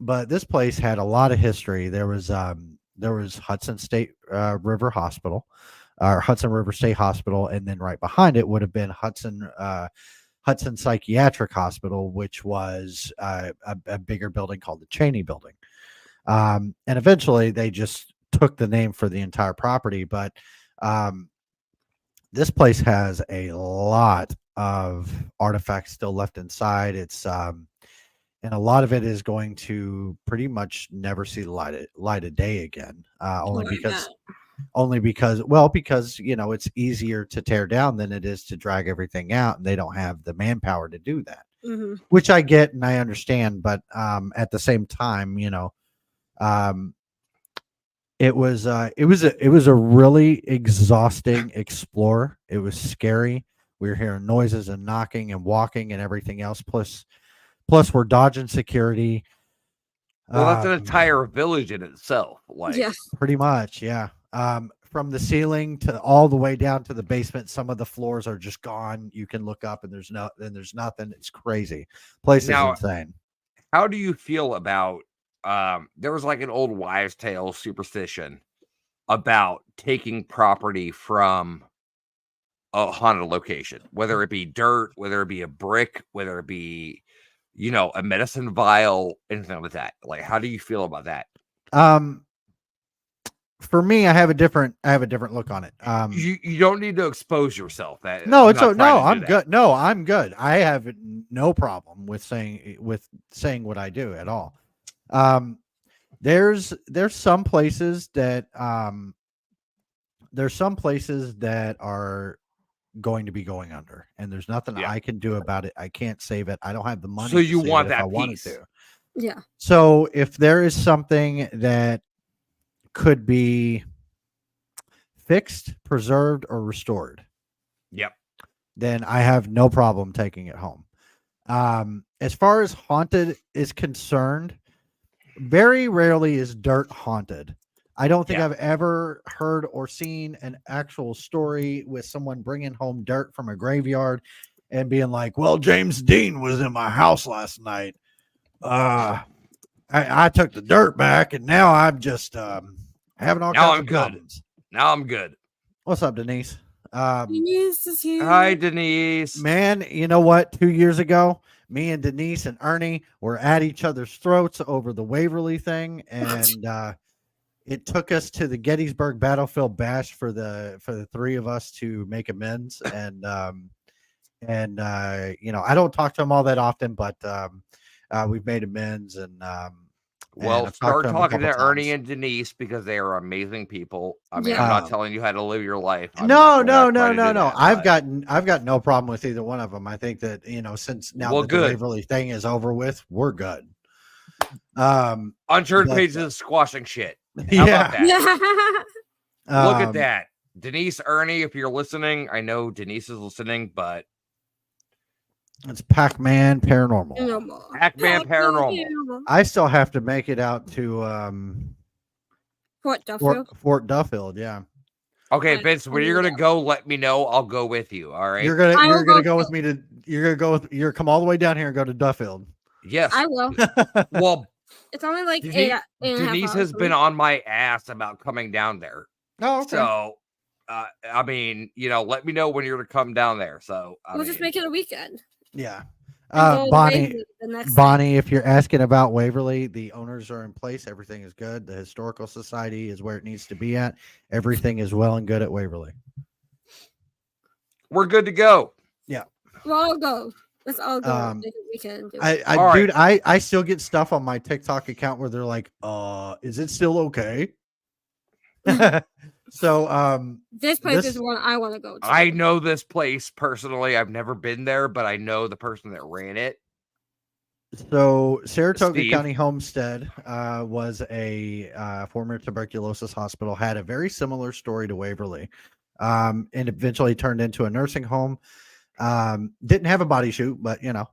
But this place had a lot of history. There was Hudson State River Hospital, or Hudson River State Hospital, and then right behind it would have been Hudson Psychiatric Hospital, which was a bigger building called the Cheney Building. And eventually they just took the name for the entire property. But this place has a lot of artifacts still left inside. It's and a lot of it is going to pretty much never see the light of day again. Only because it's easier to tear down than it is to drag everything out, and they don't have the manpower to do that. Which I get and I understand, but at the same time, it was a really exhausting explore. It was scary. We were hearing noises and knocking and walking and everything else. Plus, we're dodging security. Well, that's an entire village in itself. Pretty much, yeah. From the ceiling to all the way down to the basement, some of the floors are just gone. You can look up and there's nothing. It's crazy. Place is insane. How do you feel about? There was like an old wives' tale superstition about taking property from a haunted location, whether it be dirt, whether it be a brick, whether it be a medicine vial, anything like that. Like, how do you feel about that? For me, I have a different look on it. You don't need to expose yourself. I'm good. No, I'm good. I have no problem with saying what I do at all. There's some places that are going to be going under, and there's nothing I can do about it. I can't save it. I don't have the money. So you want that if I wanted piece? To. Yeah. So if there is something that could be fixed, preserved, or restored, then I have no problem taking it home. As far as haunted is concerned, very rarely is dirt haunted. I don't think I've ever heard or seen an actual story with someone bringing home dirt from a graveyard and being like, well, James Dean was in my house last night. I took the dirt back and now I'm just having all kinds of problems. Now I'm good. What's up, Denise? Denise is here. Hi, Denise. Man, you know what? 2 years ago, me and Denise and Ernie were at each other's throats over the Waverly thing, and it took us to the Gettysburg Battlefield Bash for the three of us to make amends. And I don't talk to him all that often, but we've made amends. And start talking to Ernie and Denise because they are amazing people. I mean, I'm not telling you how to live your life. No. I've got no problem with either one of them. I think that since now the Waverly thing is over with, we're good. Unturned pages is squashing shit. How about that? Look at that. Denise, Ernie, if you're listening, I know Denise is listening, but it's Pac-Man Paranormal. Pac-Man Paranormal. I still have to make it out to Fort Duffield. Fort Duffield, yeah. Okay, but Vince, I when need you're to gonna go, let me know. I'll go with you. All right. You're gonna I you're will gonna go go with me to you're come all the way down here and go to Duffield. Yes. I will. Well, It's only like Denise, 8.5 Denise hours has from been me. on my ass about coming down there. Oh, okay. So, I mean, let me know when you're to come down there. So, We'll just make it a weekend. Yeah. And go to Bonnie, Waverly the next day. Bonnie, if you're asking about Waverly, the owners are in place. Everything is good. The historical society is where it needs to be at. Everything is well and good at Waverly. we're good to go. We'll all go. Let's all go. Make a weekend. Do it. I All dude, I still get stuff on my TikTok account where they're like, is it still okay? So This place this- is the one I want to go to. I know this place personally. I've never been there, but I know the person that ran it. So Saratoga Steve. County Homestead was a former tuberculosis hospital, had a very similar story to Waverly, and eventually turned into a nursing home. Didn't have a body shoot, but Yeah,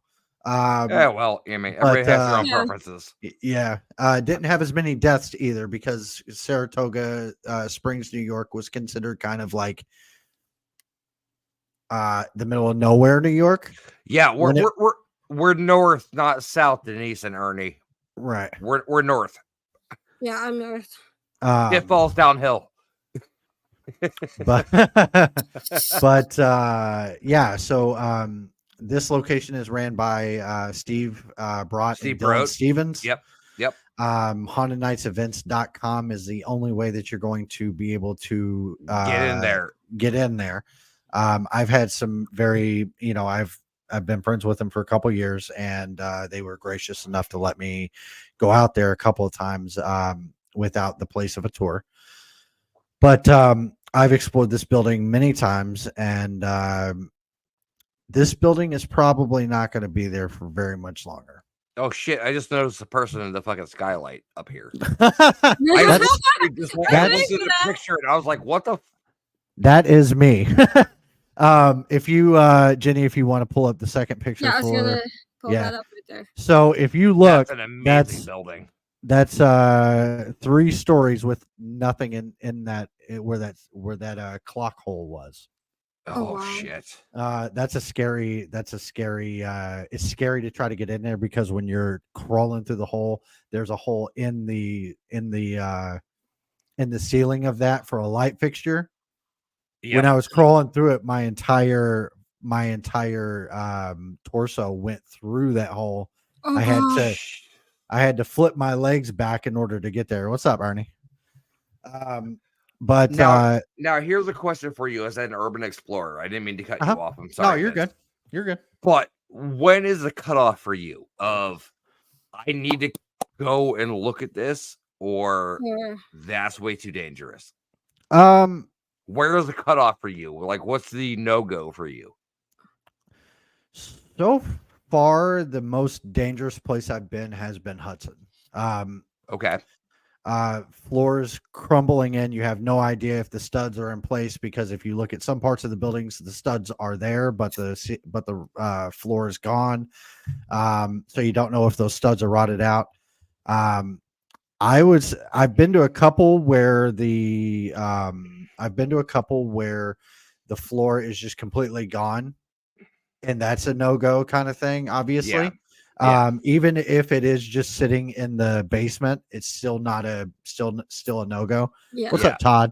well, I mean, everybody but, has their own Yeah. preferences. yeah, didn't have as many deaths either because Saratoga Springs, New York was considered kind of like the middle of nowhere, New York. Yeah, When it- we're north, not south, Denise and Ernie. Right. We're north. Yeah, I'm north. It falls downhill. but yeah, so this location is ran by Steve Brott Steve and Dylan Broad. Stevens. Yep. HauntedNightsEvents.com is the only way that you're going to be able to Get in there. I've had some very, I've been friends with them for a couple years, and they were gracious enough to let me go out there a couple of times without the place of a tour. But I've explored this building many times, and this building is probably not going to be there for very much longer. Oh shit! I just noticed a person in the fucking skylight up here. That's- I looked at Thanks for the that. picture and I was like, "What the?" That is me. If you Jenny, if you want to pull up the second picture Yeah, I was for gonna pull yeah. that up right there. So if you look, That's an amazing that's- building. that's 3 stories with nothing in that where that clock hole was. Oh, wow. shit! It's scary to try to get in there because when you're crawling through the hole, there's a hole in the ceiling of that for a light fixture. Yep. When I was crawling through it, my entire torso went through that hole. Oh, I had gosh. to I had to flip my legs back in order to get there. What's up, Arnie? But Now, here's a question for you as an urban explorer. I didn't mean to cut you Uh-huh. off. I'm sorry. no, you're Vince. good. You're good. But when is the cutoff for you of I need to go and look at this, or Yeah. that's way too dangerous? Um, Where is the cutoff for you? Like, what's the no go for you? so far, the most dangerous place I've been has been Hudson. Okay. Floors crumbling in. You have no idea if the studs are in place because if you look at some parts of the buildings, the studs are there, but the floor is gone. So you don't know if those studs are rotted out. I've been to a couple where the floor is just completely gone, and that's a no-go kind of thing, obviously. Yeah. Even if it is just sitting in the basement, it's still not still a no-go. Yeah. What's up, Todd?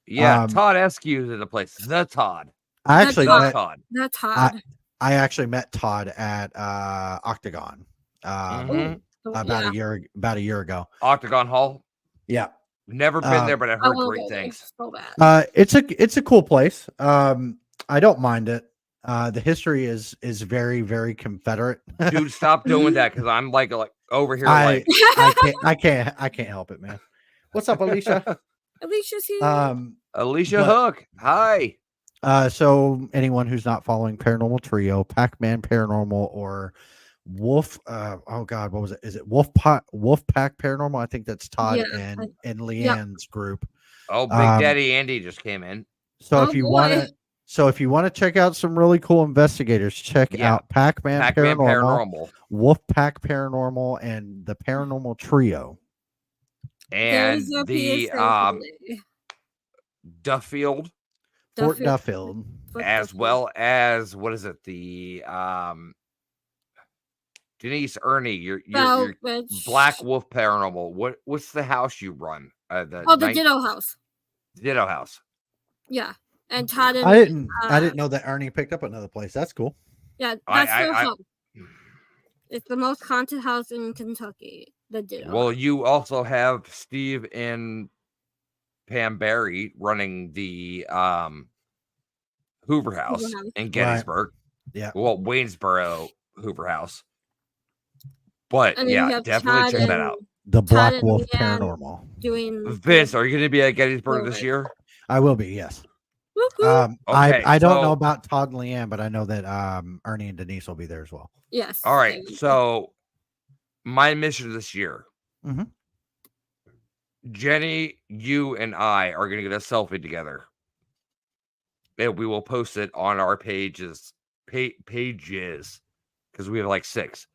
Yeah. Um, Todd Eskew is in the place. The Todd. I That's actually Todd. met Todd. That's hard. I actually met Todd at Octagon Mhm. about a year ago. Octagon Hall. Yeah. Never been there, but I've I heard wanna great go there things. so bad. It's a cool place. I don't mind it. The history is very, very Confederate. Dude, stop doing that because I'm like over here. I Like, I can't help it, man. What's up, Alicia? Alicia's here. Alicia but- Hook. Hi. So anyone who's not following Paranormal Trio, Pac-Man Paranormal, or Wolf, oh God, what was it? Is it Wolfpack Paranormal? I think that's Todd Yeah, and Leanne's group. Oh, Big Um, Daddy Andy just came in. So Oh, if you boy. want to check out some really cool investigators, check Yeah. out Pac-Man Pac-Man Paranormal, Paranormal. Wolfpack Paranormal, and the Paranormal Trio. And There's a the PSA for you. Duffield, Fort Duffield- Duffield. Fort as Duffield. well as what is it? The Denise Ernie, your Bellwitch. Black Wolf Paranormal. What's the house you run? The Ditto House. Ditto House. Yeah, and Todd and I didn't know that Ernie picked up another place. That's cool. yeah, that's their I- home. It's the most haunted house in Kentucky. The Ditto. Well, House. you also have Steve and Pam Barry running the Hoover House House. in Gettysburg. Yeah. Well, Waynesboro Hoover House. But And then you yeah, have definitely Todd check that and- out. The Black and Wolf Leanne Paranormal. doing Vince, are you going to be at Gettysburg this Right. year? I will be, yes. Woo-hoo. Okay, I don't so- know about Todd and Leanne, but I know that Ernie and Denise will be there as well. Yes. All right. there you go. So my mission this year, Mhm. Jenny, you and I are going to get a selfie together. And we will post it on our pages because we have like 6.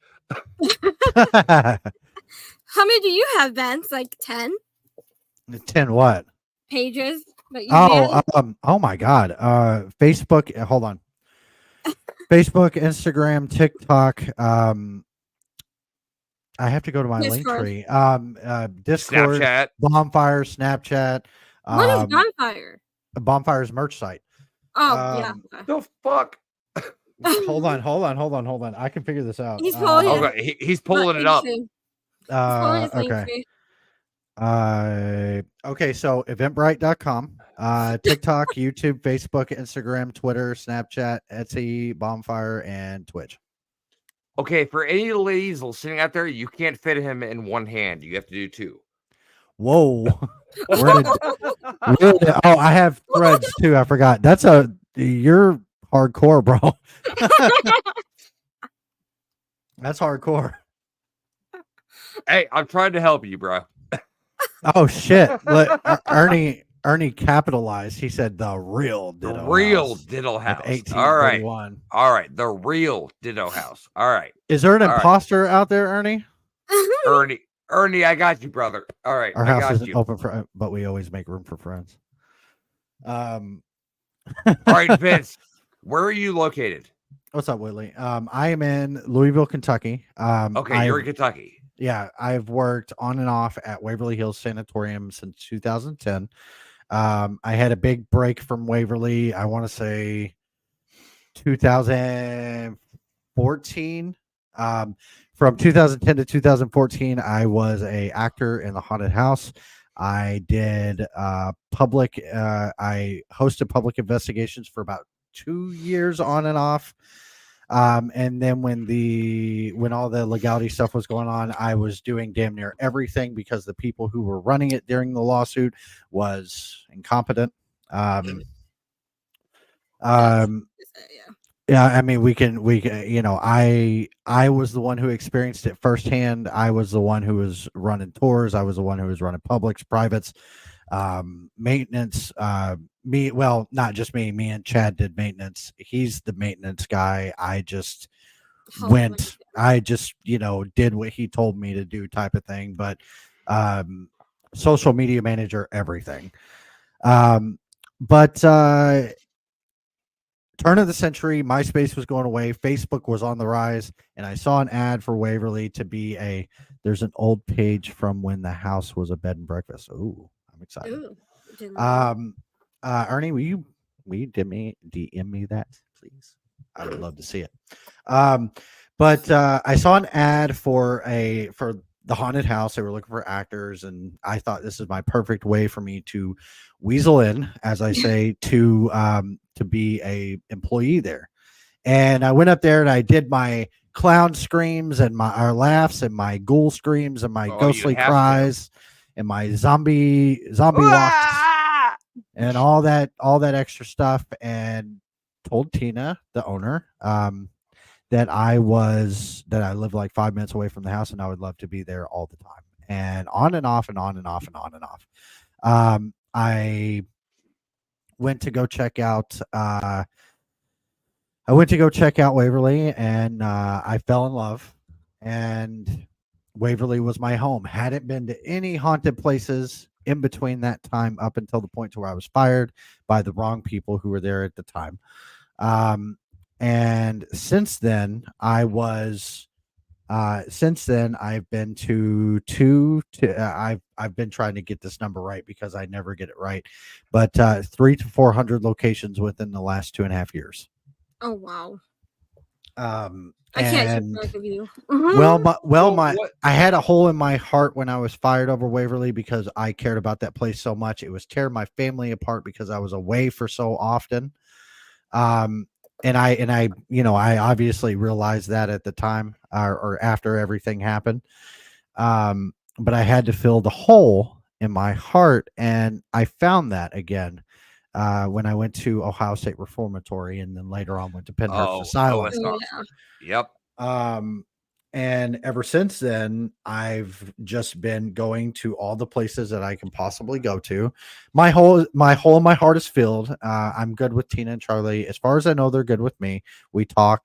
How many do you have, Vince? Like 10 10 what? pages? That you Oh, manage? oh my God. Facebook. Hold on. Facebook, Instagram, TikTok. I have to go to my link Discord. tree. Discord, Snapchat. Bonfire, Snapchat. What is Bonfire? Bonfire's merch site. Oh, yeah. Okay. The fuck? Hold on. I can figure this out. He's pulling it. Okay, he's pulling it up. Okay. Okay, so eventbrite.com, TikTok, YouTube, Facebook, Instagram, Twitter, Snapchat, Etsy, Bonfire, and Twitch. Okay, for any ladies sitting out there, you can't fit him in one hand. You have to do 2. Whoa. Oh, I have threads too. I forgot. You're hardcore, bro. That's hardcore. Hey, I'm trying to help you, bro. Oh shit. Look, Ernie capitalized. He said the real The Ditto real House Ditto of House. All right. 1831. All right. The real Ditto House. All right. Is there an All right. imposter out there, Ernie? Ernie, I got you, brother. All right. Our I house got isn't you. open but we always make room for friends. All right, Vince, where are you located? What's up, Whitley? I am in Louisville, Kentucky. Okay, you're in Kentucky. Yeah, I've worked on and off at Waverly Hills Sanatorium since 2010. I had a big break from Waverly, I want to say 2014. From 2010 to 2014, I was a actor in the haunted house. I did I hosted public investigations for about 2 years on and off. And then when all the legality stuff was going on, I was doing damn near everything because the people who were running it during the lawsuit was incompetent. Yeah, I mean, we can, I was the one who experienced it firsthand. I was the one who was running tours. I was the one who was running publics, privates, maintenance. Not just me and Chad did maintenance. He's the maintenance guy. I just did what he told me to do type of thing, but, social media manager, everything. Turn of the century, MySpace was going away. Facebook was on the rise, and I saw an ad for Waverly to be there's an old page from when the house was a bed and breakfast. Ooh, I'm excited. Ooh, Ernie, will you DM me that, please? I would love to see it. But I saw an ad for the haunted house. They were looking for actors, and I thought this is my perfect way for me to weasel in, as I say, to be a employee there. And I went up there and I did my clown screams and our laughs and my ghoul screams and my ghostly cries and my zombie walks and all that extra stuff, and told Tina, the owner, that I lived like 5 minutes away from the house and I would love to be there all the time, and on and off and on and off and on and off. I went to go check out Waverly, and I fell in love, and Waverly was my home. Hadn't been to any haunted places in between that time up until the point to where I was fired by the wrong people who were there at the time. And since then I've been I've been trying to get this number right because I never get it right, but 300 to 400 locations within the last 2.5 years. Oh wow. I I can't keep track of you. I had a hole in my heart when I was fired over Waverly because I cared about that place so much. It was tearing my family apart because I was away for so often. And I I obviously realized that at the time or after everything happened. But I had to fill the hole in my heart, and I found that again when I went to Ohio State Reformatory, and then later on went to Pennhurst Asylum. Yep. And ever since then, I've just been going to all the places that I can possibly go to. My hole in my heart is filled. I'm good with Tina and Charlie. As far as I know, they're good with me. We talk.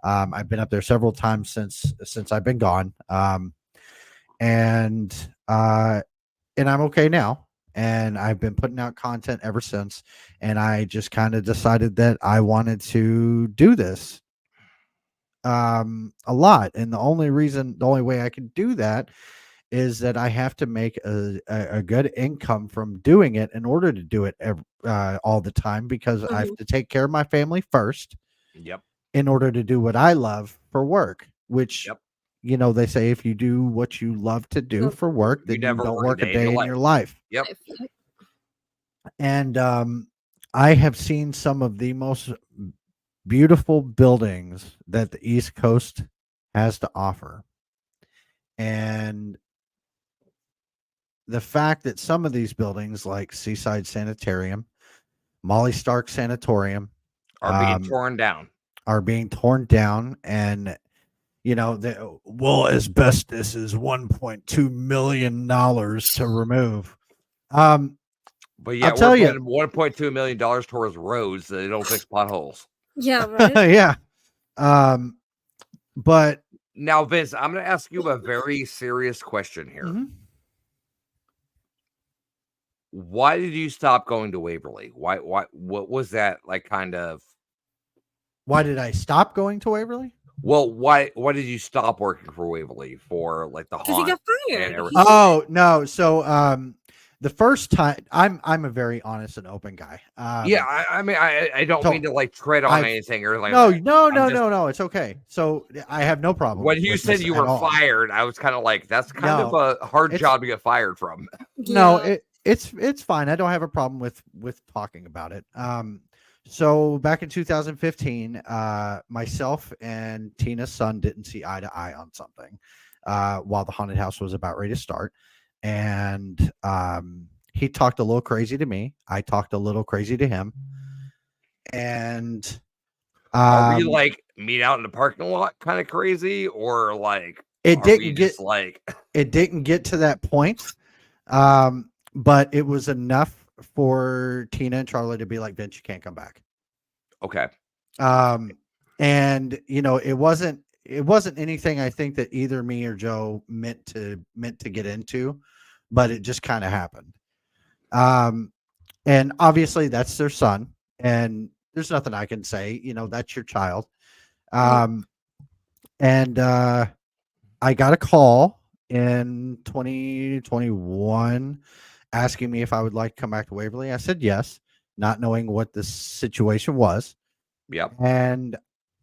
I've been up there several times since I've been gone. And I'm okay now. And I've been putting out content ever since. And I just kind of decided that I wanted to do this a lot, and the only way I can do that is that I have to make a good income from doing it in order to do it all the time, because I have to take care of my family first. Yep. In order to do what I love for work, which they say if you do what you love to do for work, then you don't work a day in your life. Yep. And I have seen some of the most beautiful buildings that the East Coast has to offer. And the fact that some of these buildings like Seaside Sanitarium, Molly Stark Sanatorium are being torn down. And asbestos is $1.2 million to remove. But yeah, I'll tell you, $1.2 million towards roads that they don't fix potholes. Yeah, right. Yeah. But now, Vince, I'm going to ask you a very serious question here. Mm-hmm. Why did you stop going to Waverly? What was that like kind of? Why did I stop going to Waverly? Well, why did you stop working for Waverly for like the Because he got fired. Oh, no. So, the first time, I'm a very honest and open guy. Yeah, I mean, I don't mean to like tread on anything or like. No, it's okay. So I have no problem. When you said you were fired, I was kind of like, that's kind of a hard job to get fired from. No, it's fine. I don't have a problem with talking about it. So back in 2015, myself and Tina's son didn't see eye to eye on something while the haunted house was about ready to start. And he talked a little crazy to me. I talked a little crazy to him. And are we like meet out in the parking lot kind of crazy, or like it didn't get to that point. But it was enough for Tina and Charlie to be like, Vince, you can't come back. Okay. And it wasn't anything I think that either me or Joe meant to get into, but it just kind of happened. And obviously that's their son, and there's nothing I can say, that's your child. And I got a call in 2021 asking me if I would like to come back to Waverly. I said yes, not knowing what the situation was. Yep. And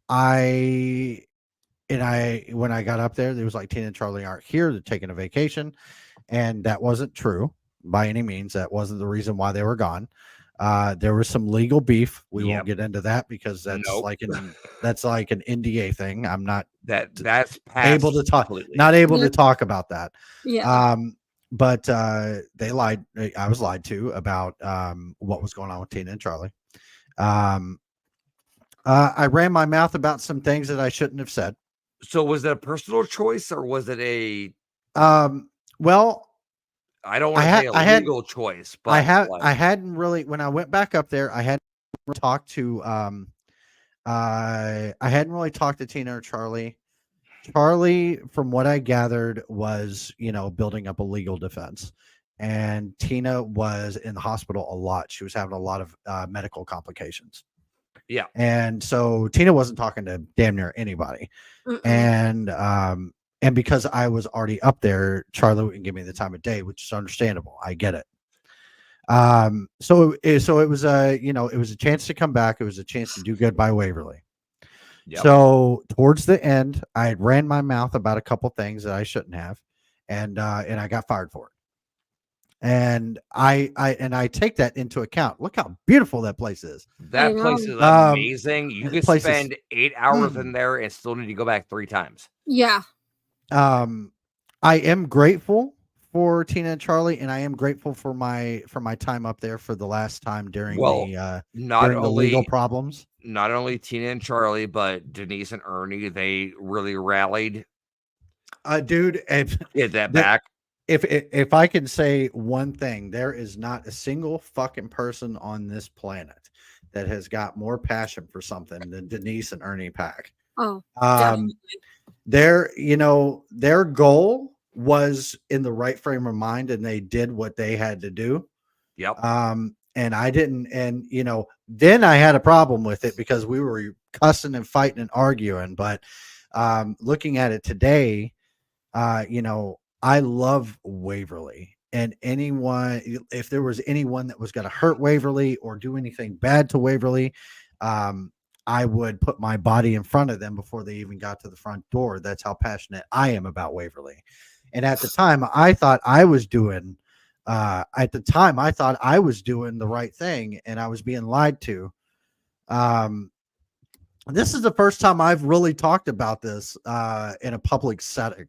when I got up there, was like, Tina and Charlie aren't here. They're taking a vacation. And that wasn't true by any means. That wasn't the reason why they were gone. There was some legal beef. We won't get into that because that's like an NDA thing. I'm not that's able to talk, to talk about that. Yeah. But they lied. I was lied to about what was going on with Tina and Charlie. I ran my mouth about some things that I shouldn't have said. So was it a personal choice, or was it a? Well, I don't want to say a legal choice, but I hadn't really, when I went back up there, I hadn't talked to I hadn't really talked to Tina or Charlie. Charlie, from what I gathered, was building up a legal defense, and Tina was in the hospital a lot. She was having a lot of medical complications. Yeah. And so Tina wasn't talking to damn near anybody. Mm-mm. And because I was already up there, Charlie wouldn't give me the time of day, which is understandable. I get it. So it was a chance to come back. It was a chance to do good by Waverly. Yep. So towards the end, I had ran my mouth about a couple things that I shouldn't have, and I got fired for it. And I take that into account. Look how beautiful that place is. That I place know. is amazing. You that could place is- spend 8 hours in there and still need to go back 3 times. Yeah. I am grateful for Tina and Charlie, and I am grateful for my time up there for the last time during the legal problems. Not only Tina and Charlie, but Denise and Ernie, they really rallied. Dude, Get that back. If I can say one thing, there is not a single fucking person on this planet that has got more passion for something than Denise and Ernie Pack. Oh, their goal was in the right frame of mind, and they did what they had to do. Yep. And I didn't, and then I had a problem with it because we were cussing and fighting and arguing. But looking at it today, I love Waverly, and if there was anyone that was going to hurt Waverly or do anything bad to Waverly, I would put my body in front of them before they even got to the front door. That's how passionate I am about Waverly. And at the time, I thought I was doing the right thing, and I was being lied to. This is the first time I've really talked about this in a public setting.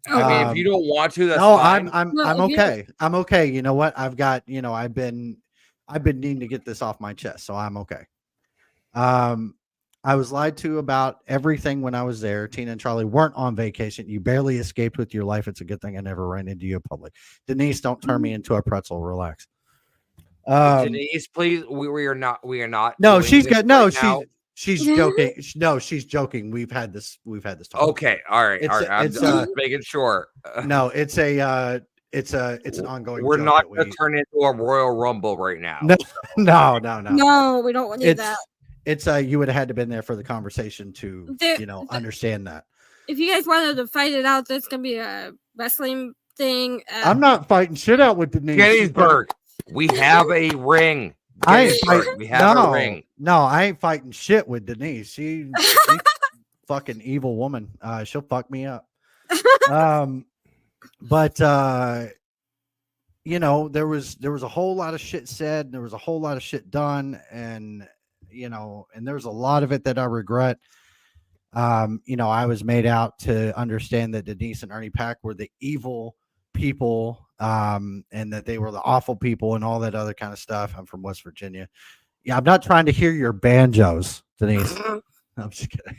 I mean, if you don't want to, that's no, fine. I'm okay. I'm okay. You know what? I've got, I've been needing to get this off my chest, so I'm okay. I was lied to about everything when I was there. Tina and Charlie weren't on vacation. You barely escaped with your life. It's a good thing I never ran into you in public. Denise, don't turn me into a pretzel. Relax. Denise, please. We are not. No, she's good. No, now. she's joking. No, she's joking. We've had this talk. Okay. All right. I'm just making sure. No, it's an ongoing. We're joke not that going to turn into a Royal Rumble right now. No. No, we don't need that. It's you would have had to been there for the conversation to understand that. If you guys wanted to fight it out, there's gonna be a wrestling thing. I'm not fighting shit out with Denise. Gettysburg. We have a ring. We have a ring. No, I ain't fighting shit with Denise. She's fucking evil woman. She'll fuck me up. But there was a whole lot of shit said, and there was a whole lot of shit done, and and there's a lot of it that I regret. I was made out to understand that Denise and Ernie Pack were the evil people, and that they were the awful people and all that other kind of stuff. I'm from West Virginia. Yeah, I'm not trying to hear your banjos, Denise. I'm just kidding.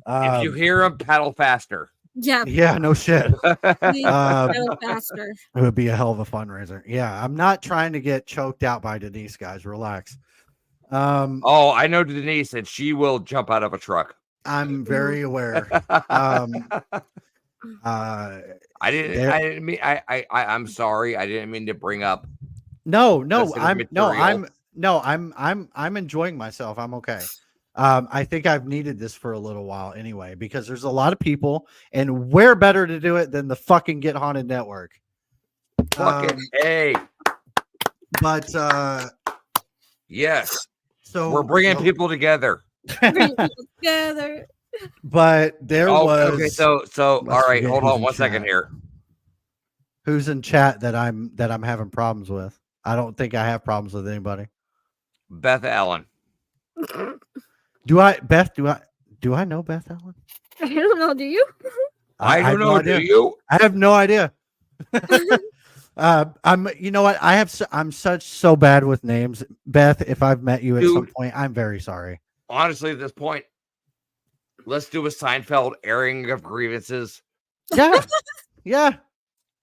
If you hear them, paddle faster. Yeah, no shit. Paddle faster. It would be a hell of a fundraiser. Yeah, I'm not trying to get choked out by Denise, guys. Relax. I know Denise, and she will jump out of a truck. I'm very aware. I'm sorry. I didn't mean to bring up. I'm enjoying myself. I'm okay. I think I've needed this for a little while anyway, because there's a lot of people, and where better to do it than the fucking Get Haunted Network. Fucking hey. But yes. So we're bringing people together. But there was okay. So all right, hold on 1 second here. Who's in chat that I'm having problems with? I don't think I have problems with anybody. Beth Allen. Do I know Beth Allen? I don't know. Do you? I don't know. Do you? I have no idea. You know what? I'm so bad with names. Beth, if I've met you at some point, I'm very sorry. Honestly, at this point, let's do a Seinfeld airing of grievances. Yeah.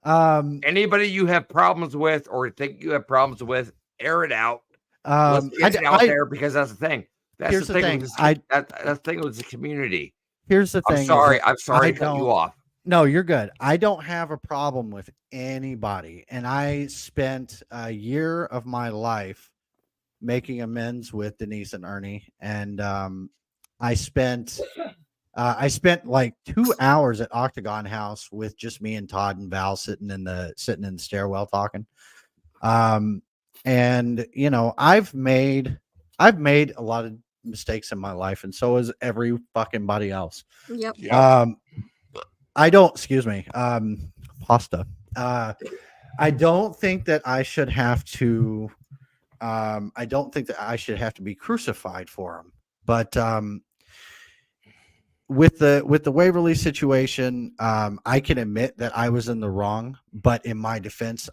Anybody you have problems with or think you have problems with, air it out. Let's get it out there, because that's the thing. That's the thing. That's the thing with the community. Here's the thing. I'm sorry to cut you off. No, you're good. I don't have a problem with anybody. And I spent a year of my life making amends with Denise and Ernie. And I spent I spent like 2 hours at Octagon House with just me and Todd and Val sitting in the stairwell talking. And you know, I've made a lot of mistakes in my life, and so has every fucking body else. Yep. I don't, excuse me, pasta. I don't think that I should have to, I don't think that I should have to be crucified for them. But with the Waverly situation, I can admit that I was in the wrong. But in my defense,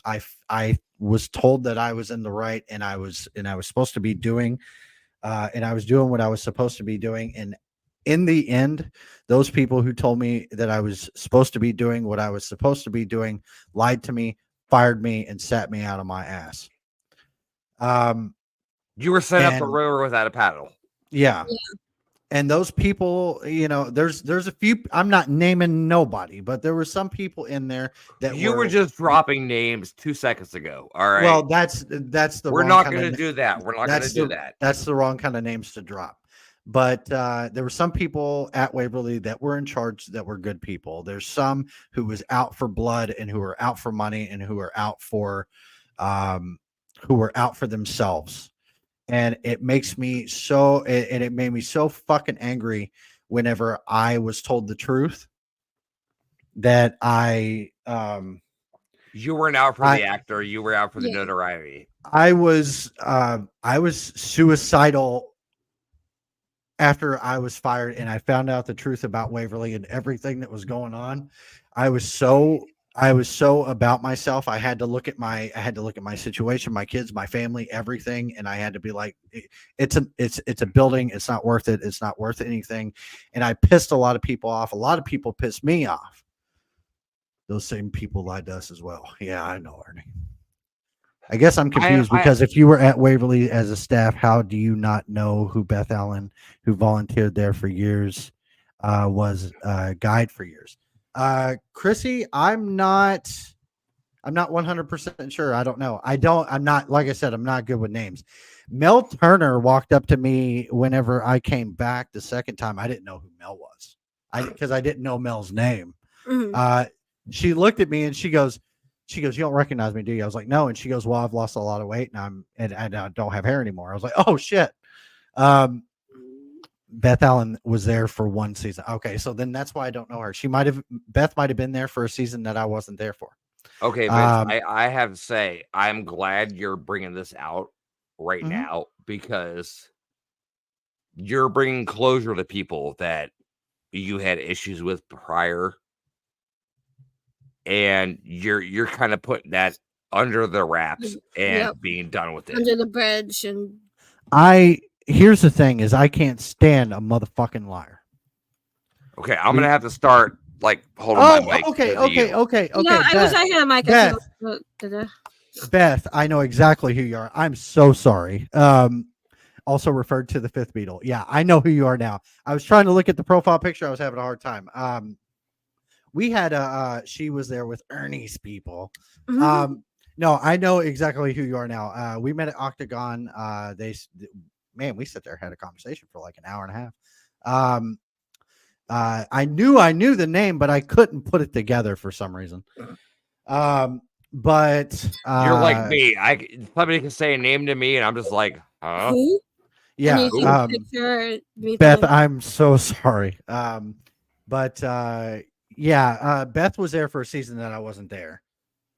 I was told that I was in the right, and I was supposed to be doing, and I was doing what I was supposed to be doing. And in the end, those people who told me that I was supposed to be doing what I was supposed to be doing lied to me, fired me, and sat me out of my ass. You were sent up the and- river without a paddle. Yeah. And those people, you know, there's a few, I'm not naming nobody, but there were some people in there that You were just dropping names 2 seconds ago. All right. Well, that's the we're wrong not kind going of to do that. We're not going to do that. That's the wrong kind of names to drop. But there were some people at Waverly that were in charge that were good people. There's some who was out for blood and who were out for money and who were out for themselves. And it makes me so, and it made me so fucking angry whenever I was told the truth that you weren't out for the actor. You were out for the notoriety. I was suicidal after I was fired and I found out the truth about Waverly and everything that was going on. I was so about myself. I had to look at my situation, my kids, my family, everything. And I had to be like, it's a building. It's not worth it. It's not worth anything. And I pissed a lot of people off. A lot of people pissed me off. Those same people lied to us as well. Yeah, I know, Ernie. I guess I'm confused because if you were at Waverly as a staff, how do you not know who Beth Allen, who volunteered there for years, was a guide for years? Chrissy, I'm not 100% sure. I don't know. I'm not, like I said, I'm not good with names. Mel Turner walked up to me whenever I came back the second time. I didn't know who Mel was. Because I didn't know Mel's name. Mm-hmm. She looked at me and she goes, you don't recognize me, do you? I was like, no. And she goes, well, I've lost a lot of weight and I don't have hair anymore. I was like, oh shit. Beth Allen was there for one season. Okay. So then that's why I don't know her. Beth might've been there for a season that I wasn't there for. Okay. Vince, I have to say, I'm glad you're bringing this out right now because you're bringing closure to people that you had issues with prior. And you're kind of putting that under the wraps and being done with it. Under the bridge. And here's the thing is I can't stand a motherfucking liar. Okay, I'm gonna have to start like holding my mic. Okay. No, I was out here, Mike. Beth, I know exactly who you are. I'm so sorry. Also referred to the fifth Beatle. Yeah, I know who you are now. I was trying to look at the profile picture. I was having a hard time. We had she was there with Ernie's people. Mm-hmm. No, I know exactly who you are now. We met at Octagon. We sat there, had a conversation for like an hour and a half. I knew the name, but I couldn't put it together for some reason. But you're like me. Somebody can say a name to me, and I'm just like, huh? Who? Yeah. Beth, I'm so sorry. Beth was there for a season that I wasn't there.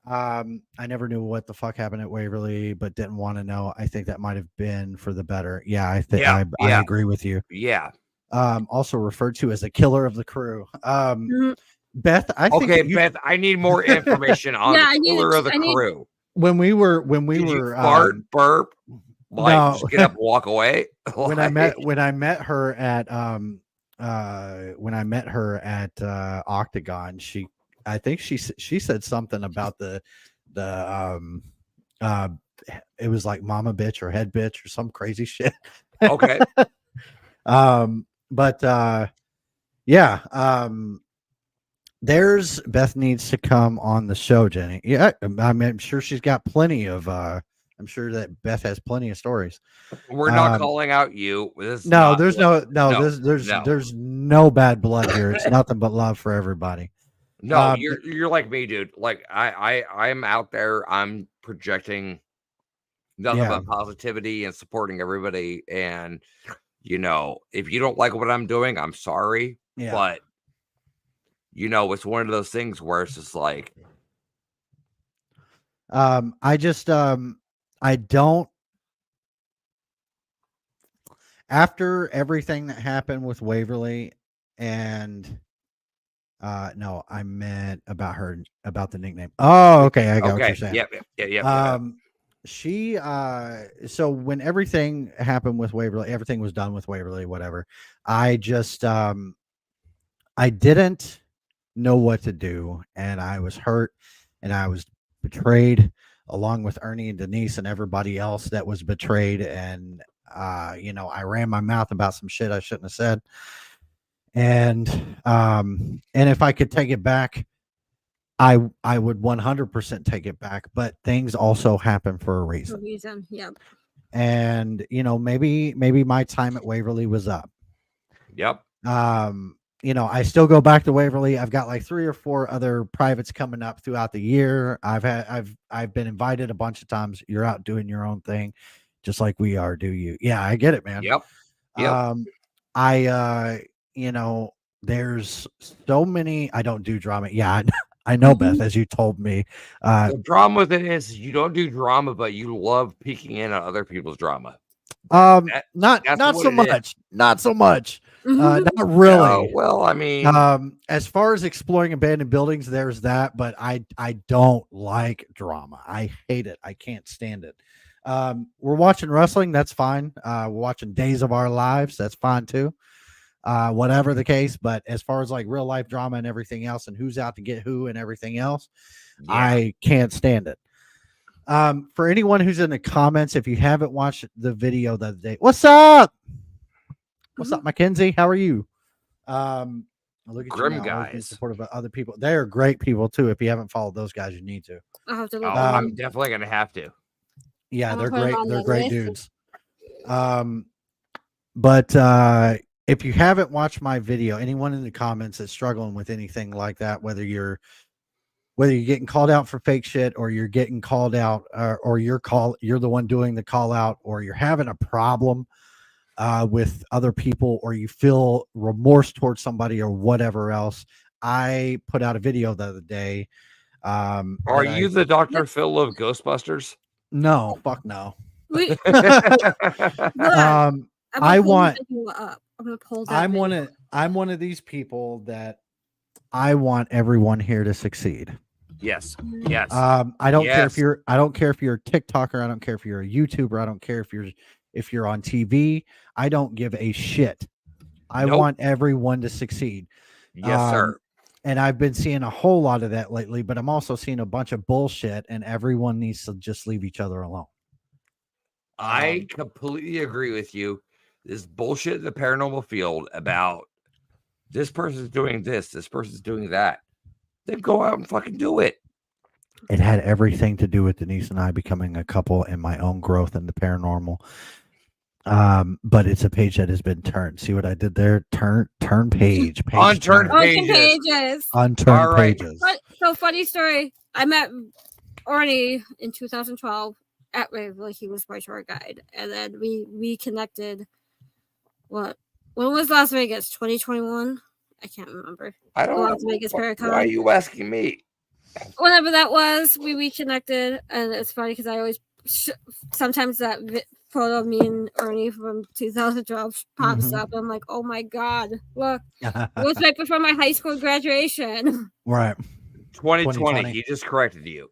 I never knew what the fuck happened at Waverly, but didn't want to know. I think that might have been for the better. Yeah, I think I agree with you. Yeah. Also referred to as a killer of the crew. Beth, I think Beth, I need more information on the killer of the crew. When we were fart, burp, just get up and walk away. When I met her at Octagon, I think she said something about the it was like mama bitch or head bitch or some crazy shit. Okay. Beth needs to come on the show, Jenny. Yeah, I'm sure she's got plenty of. I'm sure that Beth has plenty of stories. We're not calling out you. This is No, not there's what- there's no bad blood here. It's nothing but love for everybody. No, you're like me, dude. Like I'm out there. I'm projecting nothing but positivity and supporting everybody. And if you don't like what I'm doing, I'm sorry. Yeah. But it's one of those things where it's just like, I don't. After everything that happened with Waverly, and no, I meant about the nickname. Oh, okay, I got what you're saying. Yep. She so when everything happened with Waverly, everything was done with Waverly, whatever. I just I didn't know what to do, and I was hurt, and I was betrayed, along with Ernie and Denise and everybody else that was betrayed. And I ran my mouth about some shit I shouldn't have said. And if I could take it back, I would 100% take it back. But things also happen for a reason. Yep. And maybe my time at Waverly was up. Yep. I still go back to Waverly. I've got like 3 or 4 other privates coming up throughout the year. I've been invited a bunch of times. You're out doing your own thing, just like we are. Do you? Yeah, I get it, man. Yep. There's so many. I don't do drama. Yeah, I know, Beth, as you told me. The drama with it is you don't do drama, but you love peeking in on other people's drama. Not so much. Not so much. Not really. Well, I mean, as far as exploring abandoned buildings, there's that, but I don't like drama. I hate it. I can't stand it. We're watching wrestling. That's fine. We're watching Days of Our Lives. That's fine too. Whatever the case. But as far as like real life drama and everything else, and who's out to get who and everything else, I can't stand it. For anyone who's in the comments, if you haven't watched the video the other day, what's up? What's up, Mackenzie? How are you? Look at Grim you now, guys. being supportive of other people. They are great people too. If you haven't followed those guys, you need to. I'll have to look. I'm definitely gonna have to. Yeah, they're put great. them on They're the great list. dudes. But if you haven't watched my video, anyone in the comments that's struggling with anything like that, whether you're getting called out for fake shit, or you're getting called out, or you're the one doing the call out, or you're having a problem with other people, or you feel remorse towards somebody or whatever else, I put out a video the other day. Are you the Dr. Phil of Ghostbusters? No, fuck no. I'm one of these people that I want everyone here to succeed. Yes. I don't care if you're a TikToker. I don't care if you're a YouTuber. I don't care if you're on TV. I don't give a shit. I want everyone to succeed. Yes, sir. And I've been seeing a whole lot of that lately, but I'm also seeing a bunch of bullshit, and everyone needs to just leave each other alone. I completely agree with you. This bullshit in the paranormal field about this person's doing this person's doing that. Then go out and fucking do it. It had everything to do with Denise and I becoming a couple and my own growth in the paranormal. But it's a page that has been turned. See what I did there? Turn page. Unturned pages. Unturned pages. So funny story. I met Arnie in 2012 at Waverly. He was my tour guide, and then we connected. When was Las Vegas? 2021? I can't remember. I don't know. Las Vegas Paracon. Why are you asking me? Whenever that was, we connected, and it's funny because I always sometimes that photo of me and Ernie from 2012 pops up. I'm like, oh my god, look, it was right before my high school graduation. Right. 2020. He just corrected you.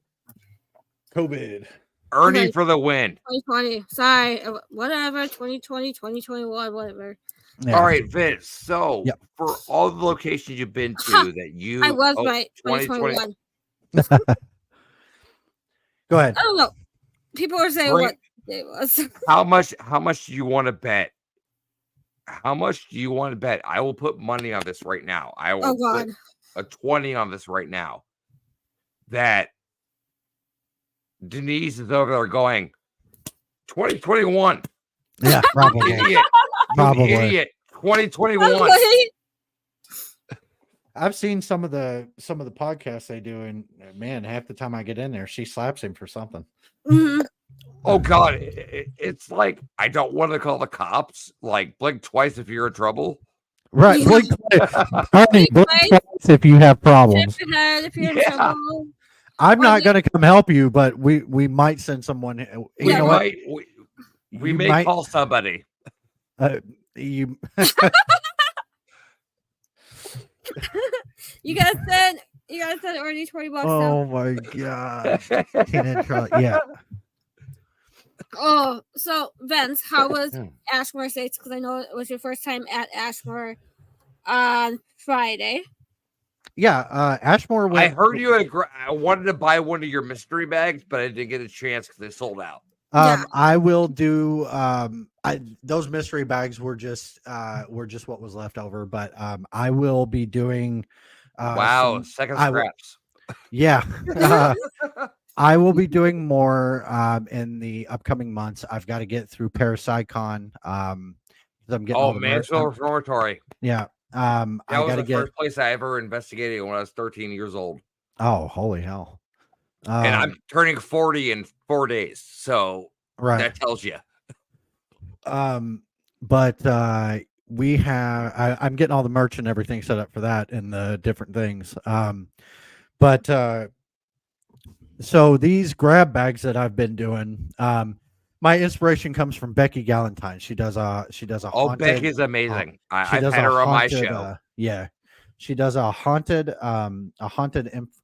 COVID. Ernie for the win. 2020. Sorry. Whatever. 2020, 2021, whatever. Yeah. All right, Vince. So for all the locations you've been to that you I was right. 2021. Go ahead. I don't know. People are saying what day was. How much do you want to bet? How much do you want to bet? I will put money on this right now. I will a 20 on this right now, that Denise is over there going 2021. Yeah, probably. Idiot. You Probably. idiot. 2021. Right? I've seen some of the podcasts they do, and man, half the time I get in there, she slaps him for something. Mhm. Oh God, it's like I don't want to call the cops. Like blink twice if you're in trouble. Right, Yeah. blink twice. Honey, blink Twice. twice if you have problems. Tip your head if you're in Yeah. trouble. I'm Or not you- going to come help you, but we might send someone. You We know what? might. We You may might- call somebody. You You gotta send already $20 now. Oh my god. Teenage Girl, yeah. Oh, so Vince, how was Hmm. Ashmore Estates? Because I know it was your first time at Ashmore on Friday. Yeah, Ashmore I went. heard you had. I wanted to buy one of your mystery bags, but I didn't get a chance because they sold out. Yeah. I will do those mystery bags were just what was left over, but I will be doing Wow, second I will- scraps. yeah. I will be doing more in the upcoming months. I've got to get through Parapsychon. I'm getting all the merch. Mansfield Reformatory. Yeah. That I was got to the get. first place I ever investigated when I was 13 years old. Oh, holy hell! And I'm turning 40 in 4 days. So right. that tells you. But we have. I'm getting all the merch and everything set up for that and the different things. But so these grab bags that I've been doing. My inspiration comes from Becky Galentine. She does a Oh, haunted, Becky's amazing. she I've does had a her on my haunted, show. yeah, she does a haunted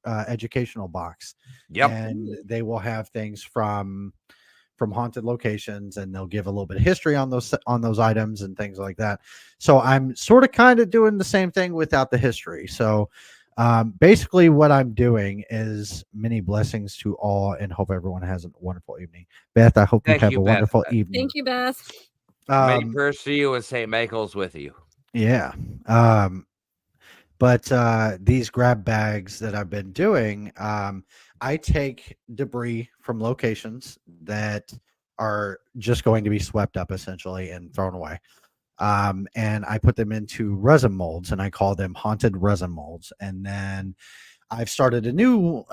educational box. Yep. And they will have things from haunted locations, and they'll give a little bit of history on those items and things like that. So I'm sort of kind of doing the same thing without the history. So basically what I'm doing is many blessings to all, and hope everyone has a wonderful evening. Beth, I hope Thank you have you, a Beth. wonderful evening. Thank you, Beth. Many prayers to you and St. Michael's with you. Yeah. But these grab bags that I've been doing, I take debris from locations that are just going to be swept up essentially and thrown away. And I put them into resin molds, and I call them haunted resin molds. And then I've started a new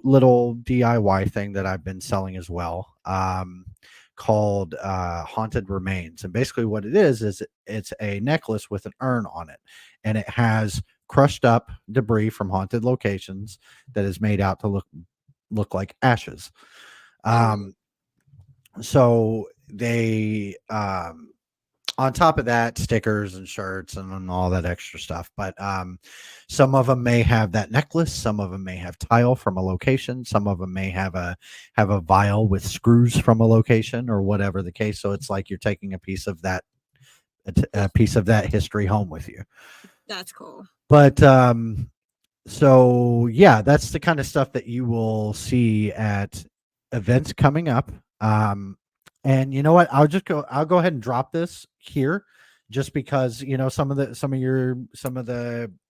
little DIY thing that I've been selling as well, called Haunted Remains. And basically what it is it's a necklace with an urn on it, and it has crushed up debris from haunted locations that is made out to look like ashes. So they on top of that, stickers and shirts and all that extra stuff. But some of them may have that necklace. Some of them may have tile from a location. Some of them may have a vial with screws from a location, or whatever the case. So it's like you're taking a piece of that history home with you. That's cool. But so yeah, that's the kind of stuff that you will see at events coming up. And you know what? I'll go ahead and drop this here, just because some of your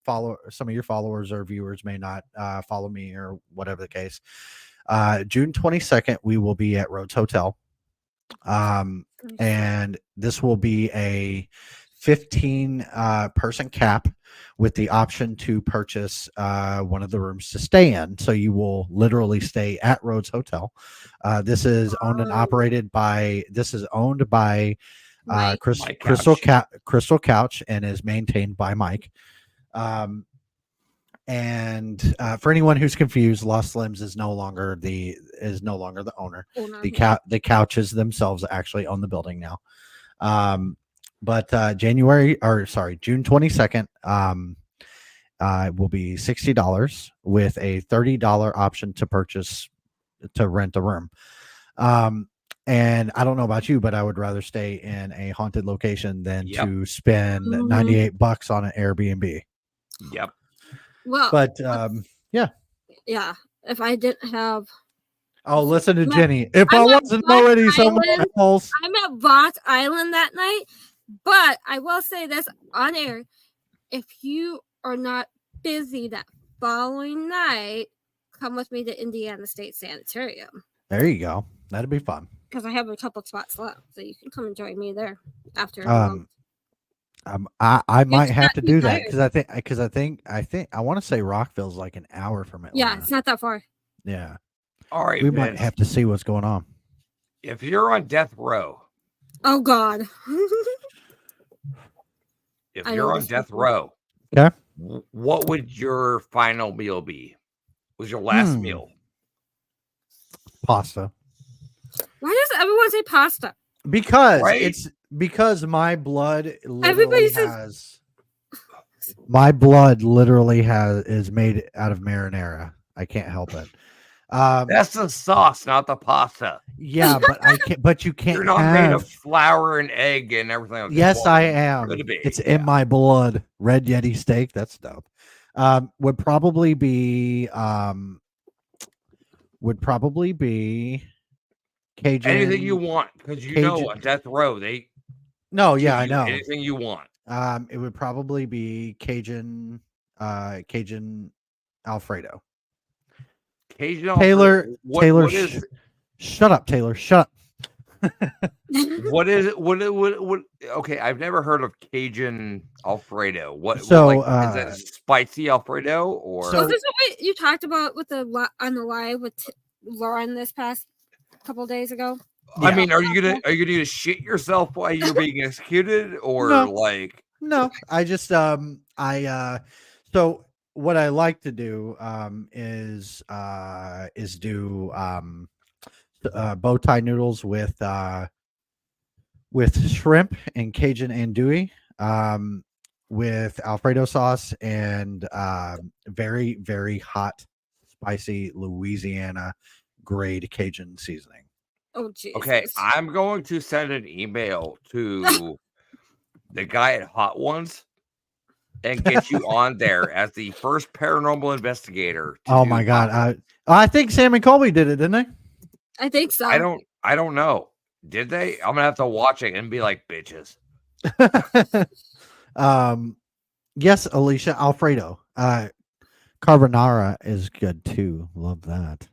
followers or viewers may not follow me or whatever the case. June 22nd, we will be at Rhodes Hotel. And this will be a 15 person cap with the option to purchase one of the rooms to stay in. So you will literally stay at Rhodes Hotel. This is owned and operated by Mike. Crystal Couch, and is maintained by Mike. And for anyone who's confused, Lost Limbs is no longer the owner. The couches themselves actually own the building now. But June 22nd, will be $60 with a $30 option to rent a room. And I don't know about you, but I would rather stay in a haunted location than to spend $98 on an Airbnb. Yep. Well, But yeah. If I didn't have, listen to Jenny. If I I'm at wasn't Block already somewhere Island. else, I'm at Bot Island that night, but I will say this on air: if you are not busy that following night, come with me to Indiana State Sanitarium. There you go. That'd be fun. Because I have a couple spots left, so you can come and join me there after a month. I might have not to too do that tired. because I want to say Rockville's like an hour from Atlanta. Yeah, it's not that far. Yeah. All right, We Vince, might have to see what's going on. if you're on death row, Oh God. if I you're know on this death before. row, Okay. what would your final meal be? Was your last meal? Pasta. Why does everyone say pasta? Because Right? it's because my blood Everybody literally says- is made out of marinara. I can't help it. That's the sauce, not the pasta. Yeah, but I can't. But you can't. You're not made of flour and egg and everything. Like that. Yes, Well, I am. could be, It's in my blood. Red Yeti steak. That's dope. Would probably be Cajun. anything you want, because you know on death row they. No, yeah, give I you know. anything you want. It would probably be Cajun Alfredo. Cajun Taylor, Alfredo. What, Taylor, what is shut up, Taylor. Shut up. what is it? What? Okay, I've never heard of Cajun Alfredo. What? So, is that spicy Alfredo or? So this is what you talked about with on the live with Lauren this past couple days ago. I mean, are you gonna shit yourself while you're being executed, or No. like? No, I just so what I like to do is do bow tie noodles with shrimp and Cajun andouille, with Alfredo sauce and very, very hot, spicy Louisiana grade Cajun seasoning. Oh, Jesus. Okay, I'm going to send an email to the guy at Hot Ones and get you on there as the first paranormal investigator. Oh my God! I think Sam and Colby did it, didn't they? I think so. I don't know. Did they? I'm gonna have to watch it and be like, bitches. Yes, Alicia, Alfredo. Carbonara is good too. Love that.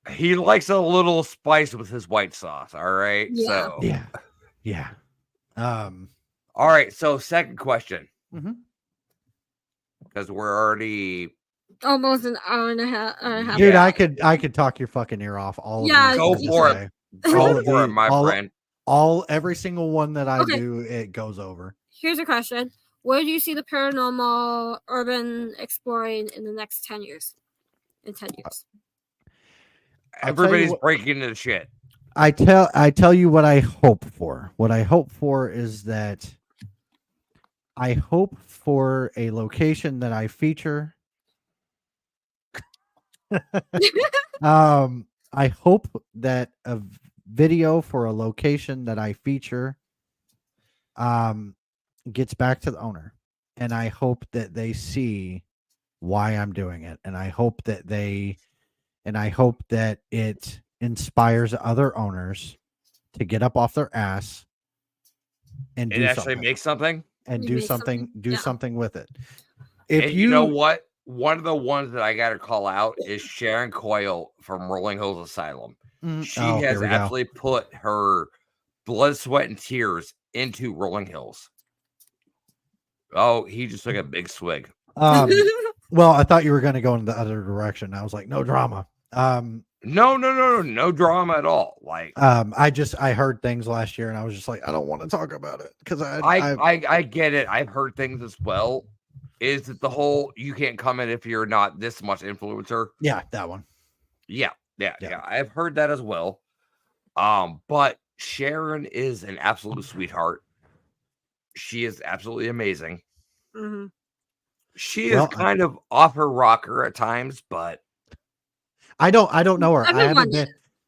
He likes a little spice with his white sauce. All right. Yeah. So Yeah. all right. So second question. Mhm. Because we're already almost an hour and a half. Dude, Yeah. I could talk your fucking ear off. All Yeah, of these Go things for today. it. Go for it, my friend. Every single one that I Okay. do, it goes over. Here's a question. Where do you see the paranormal urban exploring in the next 10 years? In 10 years. Everybody's breaking into shit. I tell you what I hope for. What I hope for is that I hope for a location that I feature. I hope that a video for a location that I feature gets back to the owner, and I hope that they see why I'm doing it, and I hope that it inspires other owners to get up off their ass and It do actually something. makes something. And You do make something, something? do Yeah. something with it. And you know what? One of the ones that I got to call out is Sharon Coyle from Rolling Hills Asylum. She has here we go. absolutely put her blood, sweat, and tears into Rolling Hills. Oh, he just took a big swig. Well, I thought you were going to go in the other direction. I was like, no drama. No drama at all. Like, I heard things last year, and I was just like, I don't want to talk about it because I get it. I've heard things as well. Is that the whole you can't come in if you're not this much influencer? Yeah, that one. Yeah. I've heard that as well. But Sharon is an absolute sweetheart. She is absolutely amazing. Mhm. She is kind of off her rocker at times, but I don't know her. Everyone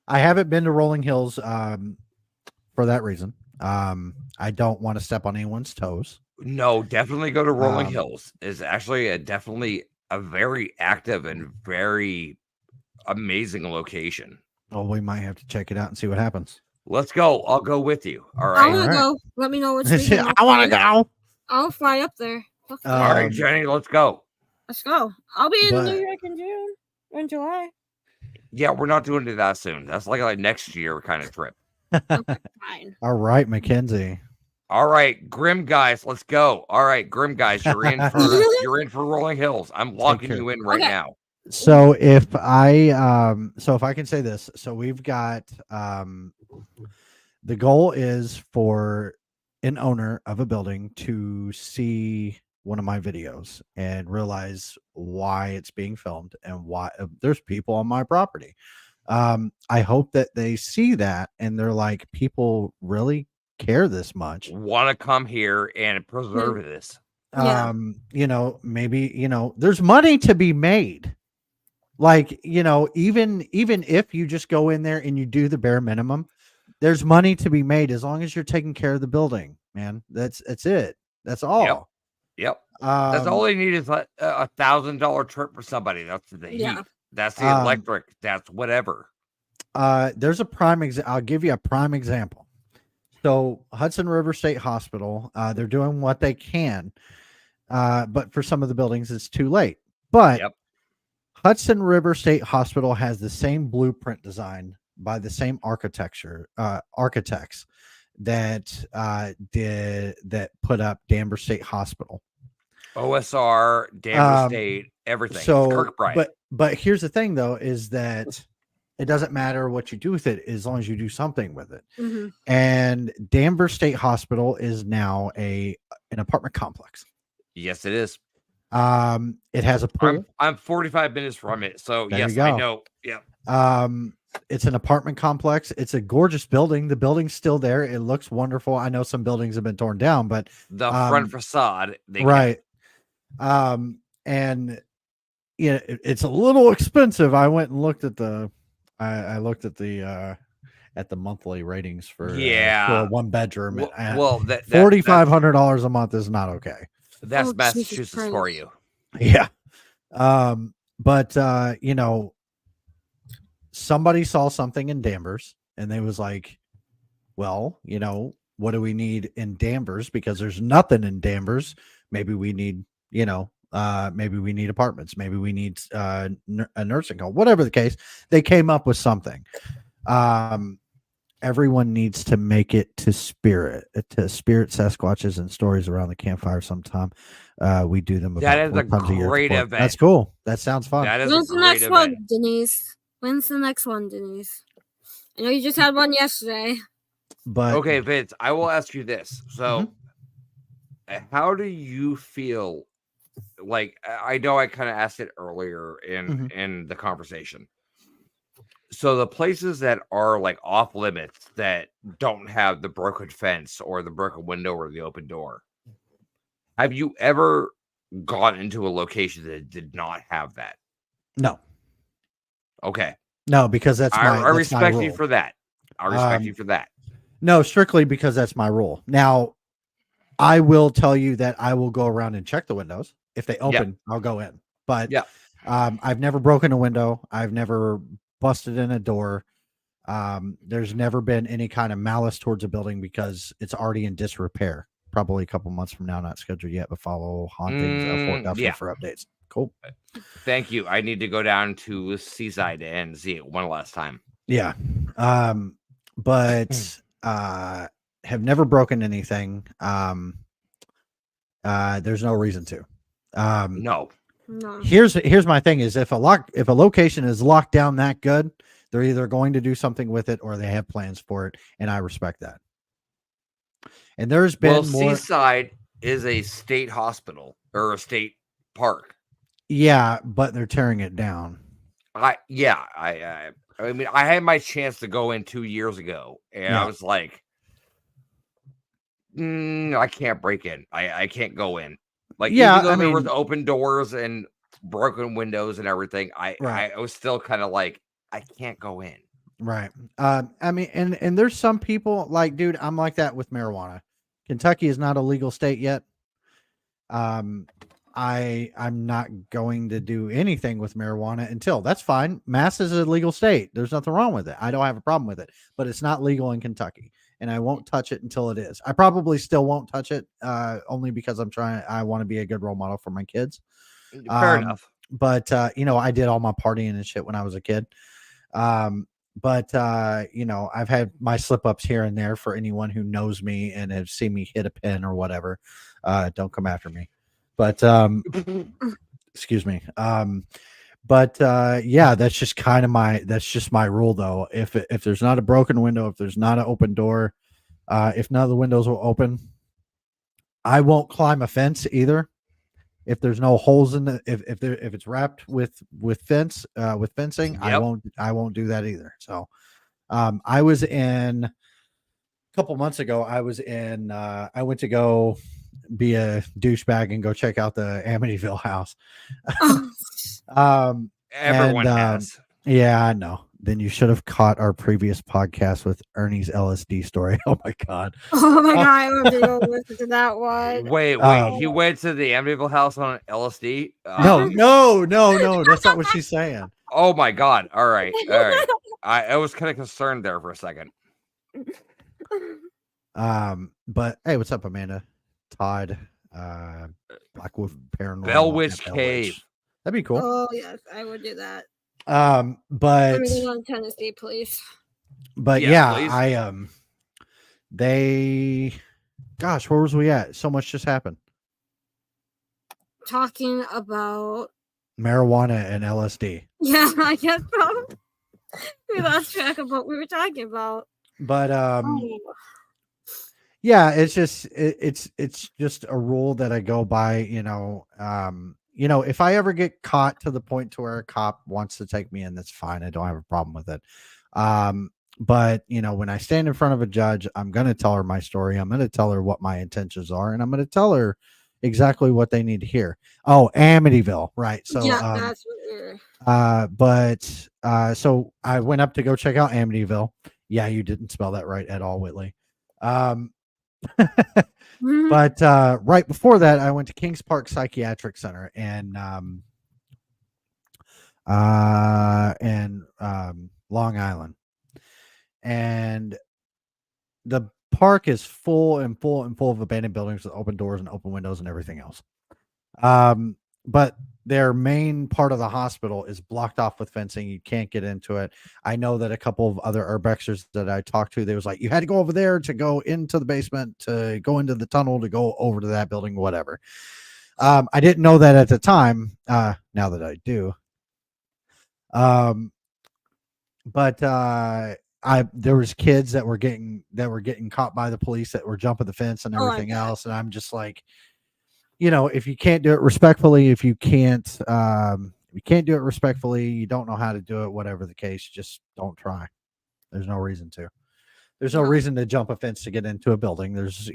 I haven't been to Rolling Hills for that reason. I don't want to step on anyone's toes. no, definitely go to Rolling Hills. Is actually definitely a very active and very amazing location. Well, we might have to check it out and see what happens. Let's go. I'll go with you. All I right. want to go. Let me know which region. I want to go. I'll fly up there. All right, Jenny, let's go. Let's go. I'll be in But- New York in June or in July. Yeah, we're not doing it that soon. That's like next year kind of trip. Okay, fine. All right, Mackenzie. All right, Grim guys, let's go. All right, Grim guys, you're in for Rolling Hills. I'm locking care. you in right Okay. now. So if I can say this, so we've got the goal is for an owner of a building to see one of my videos and realize why it's being filmed and why there's people on my property. I hope that they see that and they're like, people really care this much. Want to come here and preserve this? Yeah. Maybe there's money to be made. Like, even if you just go in there and you do the bare minimum, there's money to be made as long as you're taking care of the building, man. That's it. That's all. Yep. That's all they need is a $1,000 trip for somebody. That's the heat. Yeah. That's the electric. That's whatever. There's a prime example. I'll give you a prime example. So Hudson River State Hospital, they're doing what they can. But for some of the buildings, it's too late. But Hudson River State Hospital has the same blueprint design by the same architects that put up Danvers State Hospital. OSR, Danvers State, everything. So, Kirkbride. but here's the thing, though, is that it doesn't matter what you do with it as long as you do something with it. Mm-hmm. And Danvers State Hospital is now an apartment complex. Yes, it is. It has a pool. I'm 45 minutes from it, so There yes, you go. I know. Yeah. It's an apartment complex. It's a gorgeous building. The building's still there. It looks wonderful. I know some buildings have been torn down, but the front facade, right. And it's a little expensive. I went and looked at I looked at the monthly ratings for a one bedroom. Well, that $4,500 a month is not okay. That's Massachusetts for you. Yeah. But somebody saw something in Danvers and they was like, well, what do we need in Danvers? Because there's nothing in Danvers. Maybe we need, maybe we need apartments. Maybe we need a nursing home, whatever the case. They came up with something. Everyone needs to make it to spirit Sasquatches and stories around the campfire sometime. We do them. That is a great event. That's cool. That sounds fun. That is When's a the great next event. one, Denise? When's the next one, Denise? I know you just had one yesterday. But okay, Vince, I will ask you this. So, how do you feel? Like, I know I kind of asked it earlier in the conversation. So the places that are like off limits that don't have the broken fence or the broken window or the open door, have you ever gone into a location that did not have that? No. Okay. No, because I respect you for that. I respect you for that. No, strictly because that's my rule. Now, I will tell you that I will go around and check the windows. If they open, I'll go in. But I've never broken a window. I've never busted in a door. There's never been any kind of malice towards a building because it's already in disrepair. Probably a couple months from now, not scheduled yet, but follow hauntings Fort Duffy for updates. Cool. Thank you. I need to go down to Seaside and see it one last time. Yeah. But have never broken anything. There's no reason to. No. Here's my thing is if a location is locked down that good, they're either going to do something with it or they have plans for it, and I respect that. And there's been Seaside is a state hospital or a state park. Yeah, but they're tearing it down. I mean, I had my chance to go in 2 years ago, and I was like, I can't break in. I can't go in. Like, even though there was open doors and broken windows and everything, I was still kind of like, I can't go in. Right. I mean, and there's some people like, dude, I'm like that with marijuana. Kentucky is not a legal state yet. I'm not going to do anything with marijuana until that's fine. Mass is a legal state. There's nothing wrong with it. I don't have a problem with it, but it's not legal in Kentucky, and I won't touch it until it is. I probably still won't touch it, only because I want to be a good role model for my kids. Fair enough. But I did all my partying and shit when I was a kid. But I've had my slip ups here and there. For anyone who knows me and has seen me hit a pin or whatever, don't come after me. But excuse me. But that's just my rule though. If there's not a broken window, if there's not an open door, if none of the windows will open, I won't climb a fence either. If there's no holes in the if it's wrapped with fencing, Yep. I won't do that either. So I was in a couple months ago, I went to go be a douchebag and go check out the Amityville house. Everyone has. Yeah, I know. Then you should have caught our previous podcast with Ernie's LSD story. Oh my god. Oh my god, I want to go listen to that one. Wait. He went to the Amityville house on LSD? No. That's not what she's saying. Oh my god. All right. I was kind of concerned there for a second. But hey, what's up, Amanda? Todd, Black Wolf Paranormal. Bellwitch Cave. That'd be cool. Oh yes, I would do that. But Let me go on Tennessee, please. But please. Gosh, where was we at? So much just happened. Talking about marijuana and LSD. Yeah, I guess so. We lost track of what we were talking about. But yeah, it's just a rule that I go by. If I ever get caught to the point to where a cop wants to take me in, that's fine. I don't have a problem with it. But when I stand in front of a judge, I'm going to tell her my story. I'm going to tell her what my intentions are, and I'm going to tell her exactly what they need to hear. Oh, Amityville, right? So yeah, that's what so I went up to go check out Amityville. Yeah, you didn't spell that right at all, Whitley. But right before that, I went to Kings Park Psychiatric Center and Long Island, and the park is full of abandoned buildings with open doors and open windows and everything else. But their main part of the hospital is blocked off with fencing. You can't get into it. I know that a couple of other urbexers that I talked to, they was like, you had to go over there to go into the basement, to go into the tunnel, to go over to that building, whatever. I didn't know that at the time. Now that I do. But there was kids that were getting caught by the police that were jumping the fence and everything else. And I'm just like, if you can't do it respectfully, if you can't do it respectfully, you don't know how to do it, whatever the case, just don't try. There's no reason to. There's no reason to jump a fence to get into a building. There's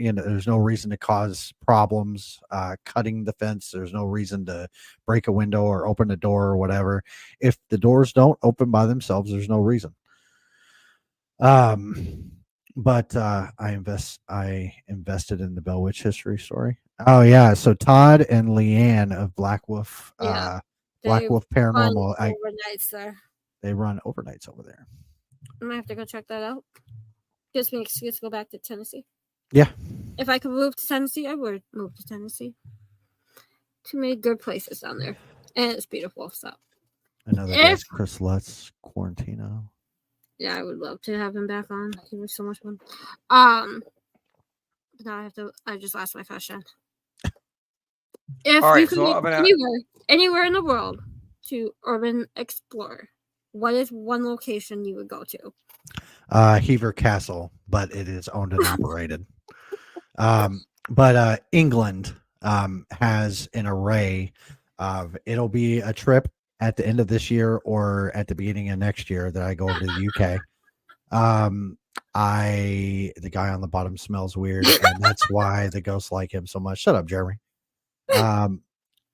no reason to cause problems cutting the fence. There's no reason to break a window or open a door or whatever. If the doors don't open by themselves, there's no reason. But I invested in the Bell Witch history story. Oh yeah, so Todd and Leanne of Black Wolf, Black Wolf Paranormal. Overnights there. They run overnights over there. I might have to go check that out. Gives me an excuse to go back to Tennessee. Yeah. If I could move to Tennessee, I would move to Tennessee. Too many good places down there, and it's beautiful. So another guest, Chris Lutz, Quarantino. Yeah, I would love to have him back on. He was so much fun. But now I just lost my question. If you could go anywhere in the world to urban explore, what is one location you would go to? Hever Castle, but it is owned and operated. But England has an array of, it'll be a trip at the end of this year or at the beginning of next year that I go over to the UK. The guy on the bottom smells weird, and that's why the ghosts like him so much. Shut up, Jeremy.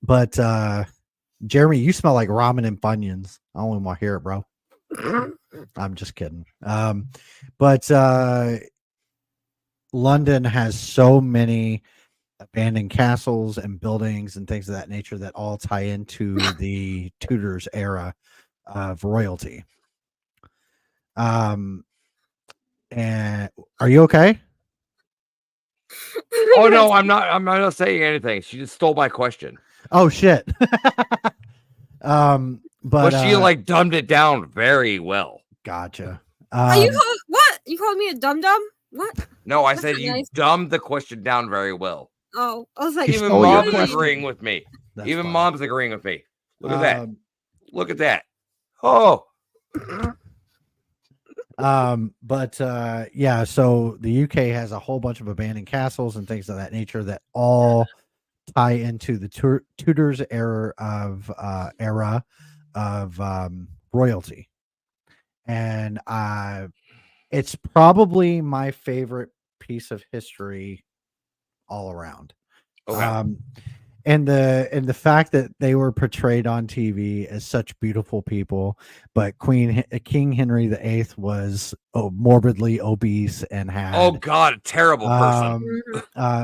But Jeremy, you smell like ramen and Funyuns. I don't even want to hear it, bro. I'm just kidding. But London has so many abandoned castles and buildings and things of that nature that all tie into the Tudors era of royalty. And are you okay? Oh no, I'm not saying anything. She just stole my question. Oh shit. But But she like dumbed it down very well. gotcha. You called what? You called me a dum dum? What? No, I That's said not you nice. dumbed the question down very well. Oh, I was like, She Even stole your mom's question. agreeing with me. That's Even funny. mom's agreeing with me. Look at that. Um, Look at that. Oh, but yeah, so the UK has a whole bunch of abandoned castles and things of that nature that all tie into the Tudors era of royalty, and it's probably my favorite piece of history all around. okay. And the fact that they were portrayed on TV as such beautiful people, but King Henry VIII was morbidly obese and had Oh God, a terrible person.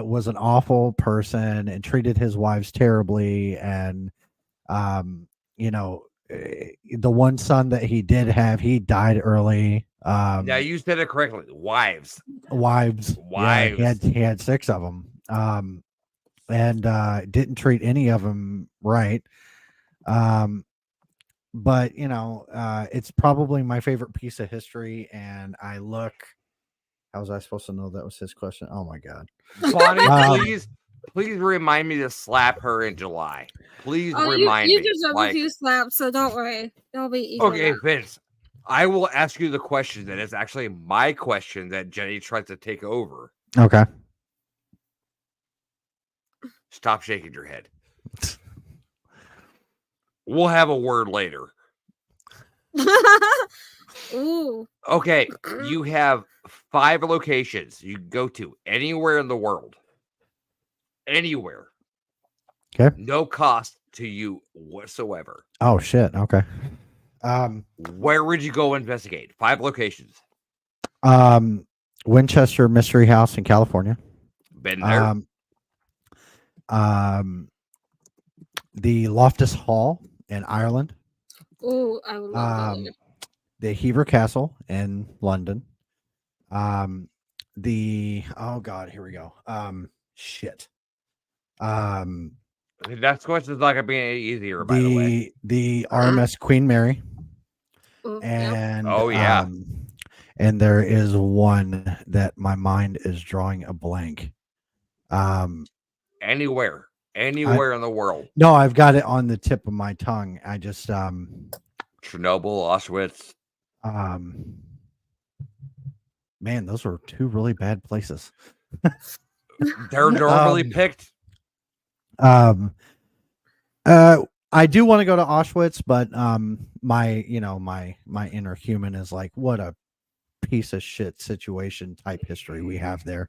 was an awful person and treated his wives terribly. And you know, the one son that he did have, he died early. Now you said it correctly. Wives. Wives. Yeah, Wives. he had 6 of them. And didn't treat any of them right. But you know, it's probably my favorite piece of history. And I look, how was I supposed to know that was his question? Oh my god, Bonnie, please remind me to slap her in July. Please remind you me. deserve a few slaps, so don't worry. It'll be equal. Okay, Vince. I will ask you the question that is actually my question that Jenny tried to take over. okay. Stop shaking your head. We'll have a word later. Ooh. Okay, you have 5 locations you can go to anywhere in the world. Anywhere. Okay. No cost to you whatsoever. Oh shit. Okay. Where would you go investigate? 5 locations. Winchester Mystery House in California. Been there. The Loftus Hall in Ireland. Ooh, I would love that. The Hever Castle in London. Oh god, here we go. Shit. The next question is not gonna be any easier, by the way. The RMS Queen Mary. And oh yeah. And there is one that my mind is drawing a blank. Anywhere in the world. No, I've got it on the tip of my tongue. I just Chernobyl, Auschwitz. Man, those were 2 really bad places. They're normally picked. I do want to go to Auschwitz, but my inner human is like, what a piece of shit situation type history we have there.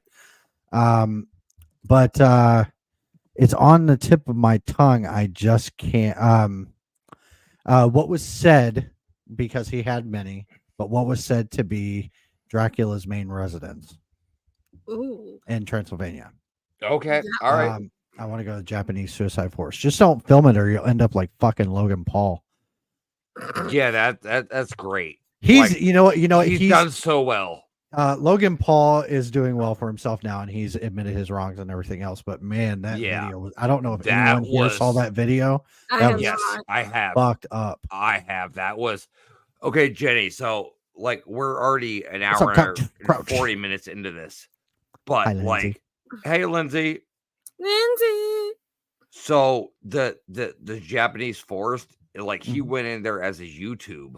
But it's on the tip of my tongue. I just can't. What was said, because he had many, but what was said to be Dracula's main residence in Transylvania. Okay, all right. I want to go to the Japanese suicide force. Just don't film it, or you'll end up like fucking Logan Paul. Yeah, that's great. He's Like, you know what he's done so well. Logan Paul is doing well for himself now, and he's admitted his wrongs and everything else. But man, that video was, I don't know if anyone here saw that video. Yes, I have. Fucked up. I have. That was okay, Jenny. So like we're already an hour and 40 minutes into this. But Hi, Lindsay. hey Lindsay. So the Japanese forest, like he went in there as a YouTube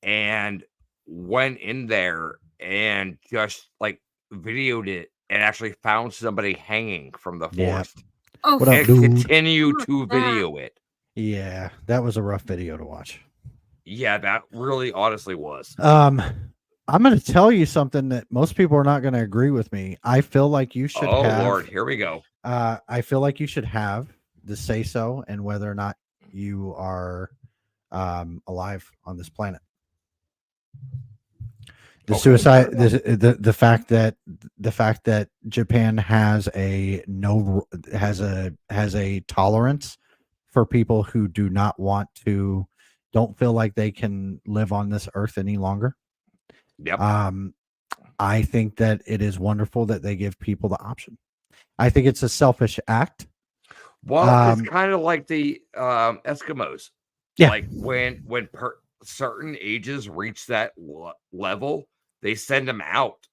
and went in there and just like videoed it and actually found somebody hanging from the forest. Oh, what up, and dude? Continue to video it. Yeah, that was a rough video to watch. Yeah, that really honestly was. I'm going to tell you something that most people are not going to agree with me. I feel like you should have. Lord, here we go. I feel like you should have the say so and whether or not you are alive on this planet. The suicide, the fact that Japan has a tolerance for people who don't feel like they can live on this earth any longer. Yep. I think that it is wonderful that they give people the option. I think it's a selfish act. Well, it's kind of like the Eskimos. Yeah. Like when certain ages reach that level, they send them out,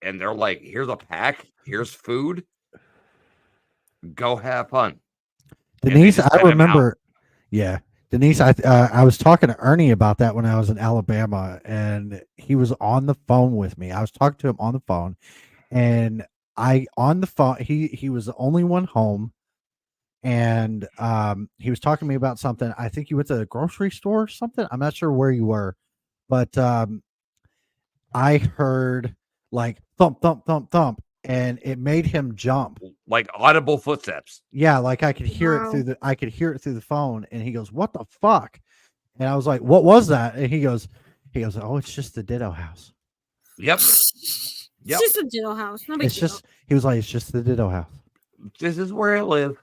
and they're like, "Here's a pack. Here's food. Go have fun." Denise, I send 'em out. remember. Yeah, Denise, I was talking to Ernie about that when I was in Alabama, and he was on the phone with me. I was talking to him on the phone, and on the phone, he was the only one home, and he was talking to me about something. I think you went to the grocery store or something. I'm not sure where you were, but I heard like thump, thump, thump, thump, and it made him jump. Like audible footsteps. Yeah, like I could hear it through the phone, and he goes, "What the fuck?" And I was like, "What was that?" And he goes, "Oh, it's just the Ditto house." Yep. It's just a Ditto house. No big It's deal. just he was like, "It's just the Ditto house." This is where I live.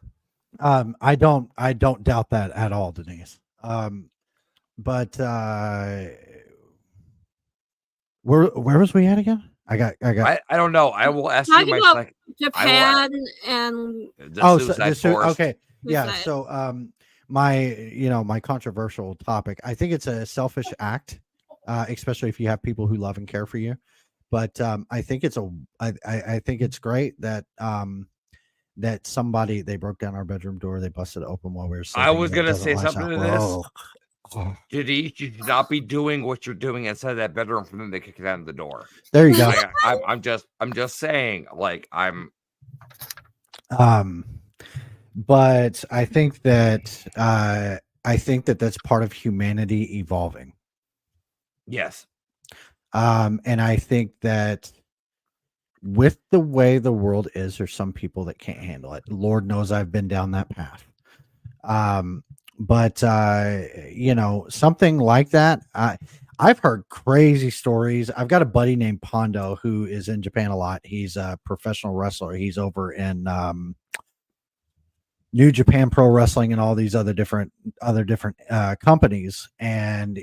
I don't doubt that at all, Denise. But where was we at again? I don't know. I will ask you Talking my about second. Japan and Suicide forest. okay. Yeah, suicide. so my controversial topic. I think it's a selfish act, especially if you have people who love and care for you. But I think I think it's great that that somebody they broke down our bedroom door, they busted it open while we were sleeping. I was and it gonna doesn't say lash something out. to this. Whoa. You should not be doing what you're doing inside that bedroom for them to kick it out of the door. There you go. I'm just saying, like but I think that that's part of humanity evolving. Yes. And I think that with the way the world is, there's some people that can't handle it. Lord knows I've been down that path. But something like that, I've heard crazy stories. I've got a buddy named Pondo who is in Japan a lot. He's a professional wrestler. He's over in New Japan Pro Wrestling and all these other different companies. And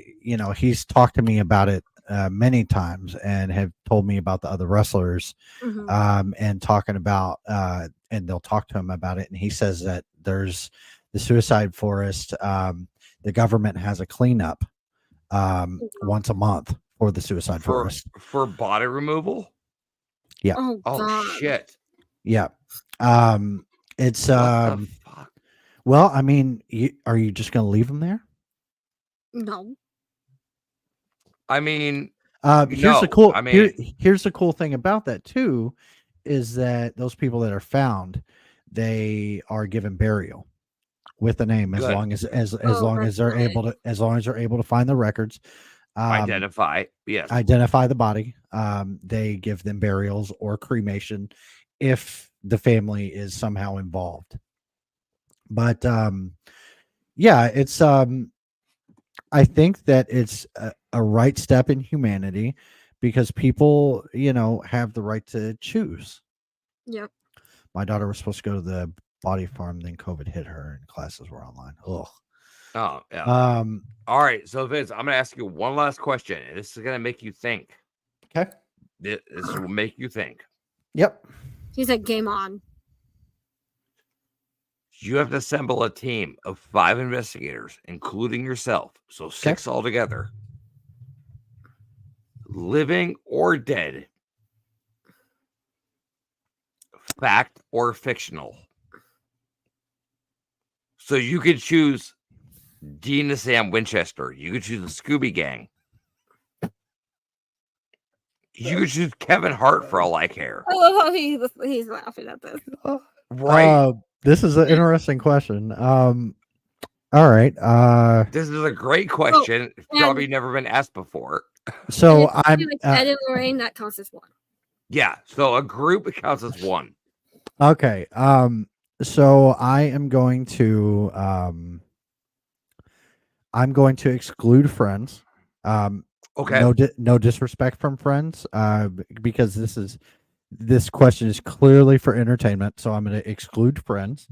he's talked to me about it many times and have told me about the other wrestlers and talking about and they'll talk to him about it. And he says that there's the suicide forest. The government has a cleanup once a month for the suicide forest for body removal. Yeah. Oh shit. Yeah. It's what the fuck? Well, I mean, are you just going to leave them there? No. I mean, here's the cool thing about that too, is that those people that are found, they are given burial with a name as long as they're able to find the records, identify the body. They give them burials or cremation if the family is somehow involved. But it's I think that it's a right step in humanity because people, have the right to choose. Yep. My daughter was supposed to go to the body farm, then COVID hit her and classes were online. Ugh. Oh, yeah. All right. So Vince, I'm gonna ask you one last question. And this is gonna make you think. Okay. This will make you think. Yep. He said game on. You have to assemble a team of 5 investigators, including yourself. So 6 altogether. Living or dead. Fact or fictional. So you could choose Dean and Sam Winchester. You could choose the Scooby Gang. You could choose Kevin Hart for all I care. I love how he's laughing at this. Right. This is an interesting question. All right. This is a great question. It's probably never been asked before. So I'm Ed and Lorraine, that counts as 1. Yeah. So a group counts as 1. Okay. So I am going to exclude friends. Okay. No disrespect from friends. Because this question is clearly for entertainment, so I'm going to exclude friends.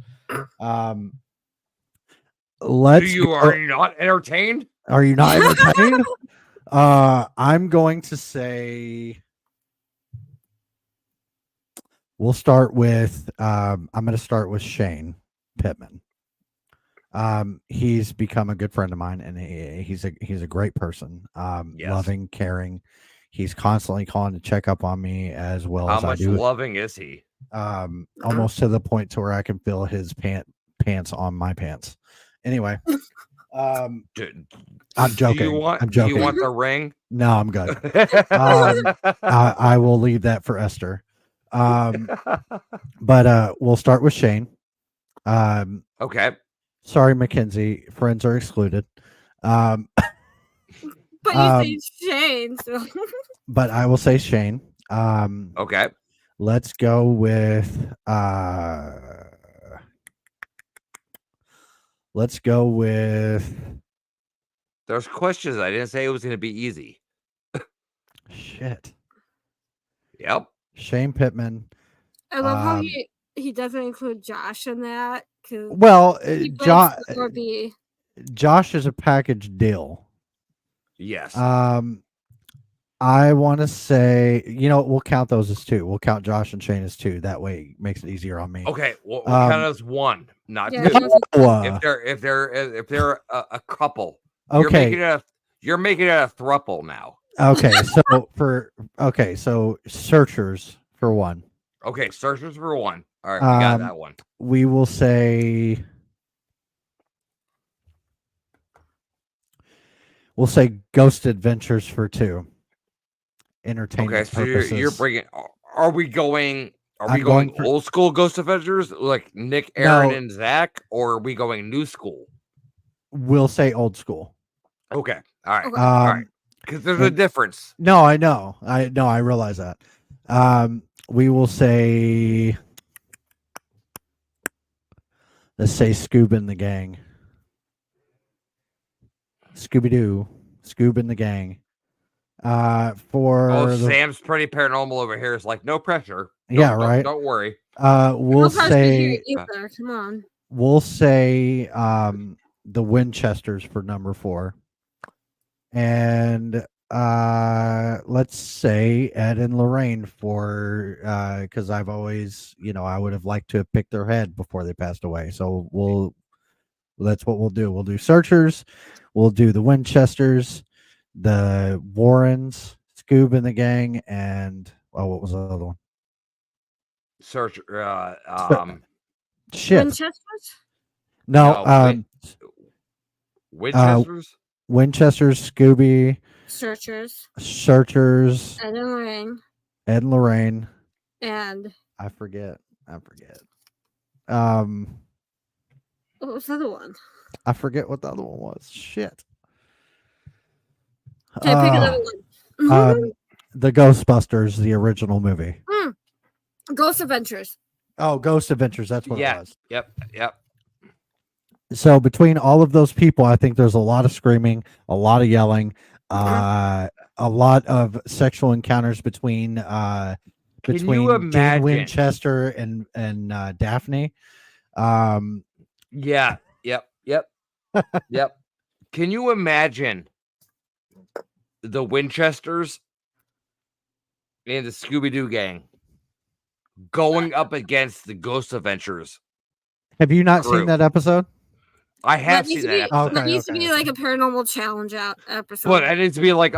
Are you not entertained? Are you not entertained? I'm going to say we'll start with I'm going to start with Shane Pittman. He's become a good friend of mine, and he's a great person. Yes. Loving, caring. He's constantly calling to check up on me as well How as I much do. loving is he? Almost to the point to where I can feel his pants on my pants. Anyway, I'm joking. I'm Do you joking. want the ring? No, I'm good. I will leave that for Esther. But we'll start with Shane. Okay. Sorry, Mackenzie. Friends are excluded. But you say Shane, so But I will say Shane. Okay. Let's go with There's questions. I didn't say it was going to be easy. shit. Yep. Shane Pittman. I love how he doesn't include Josh in that. Well, Josh be Josh is a package deal. Yes. I want to say, we'll count those as two. We'll count Josh and Shane as two. That way it makes it easier on me. Okay. We'll count it as one, not Yeah, two. Oh, If they're a couple, okay. you're making it a throuple now. Okay. So searchers for one. Okay. Searchers for one. All right. We got that one. We will say. We'll say Ghost Adventures for two. Entertainment purposes. So you're bringing. Are we going? Are we I'm going going for- old school Ghost Adventures like Nick, Aaron, and Zach, or are we going new school? We'll say old school. Okay. All right. Okay. All right. Because there's a difference. No, I know. I realize that. We will say. Let's say Scoob and the gang. Scooby-Doo. Scoob and the gang. Sam's pretty paranormal over here. It's like no pressure. Right. Don't worry. We'll say either. Come on. We'll say the Winchesters for number 4, and let's say Ed and Lorraine for because I've always I would have liked to have picked their head before they passed away. So that's what we'll do. We'll do Searchers. We'll do the Winchesters, the Warrens, Scoob and the gang, and what was the other one? Shit. Winchesters? No, Winchesters? Winchesters, Scooby, Searchers, Ed and Lorraine, and I forget. What was the other one? I forget what the other one was. Shit. Okay, pick another one. The Ghostbusters, the original movie. Ghost Adventures. Oh, Ghost Adventures. That's what it was. Yep. So between all of those people, I think there's a lot of screaming, a lot of yelling, a lot of sexual encounters between Jane Winchester and Daphne. Yeah. Yep. Can you imagine the Winchesters and the Scooby-Doo gang going up against the Ghost Adventures? Have you not seen that episode? I have seen that episode. That needs to be like a paranormal challenge episode. But it needs to be like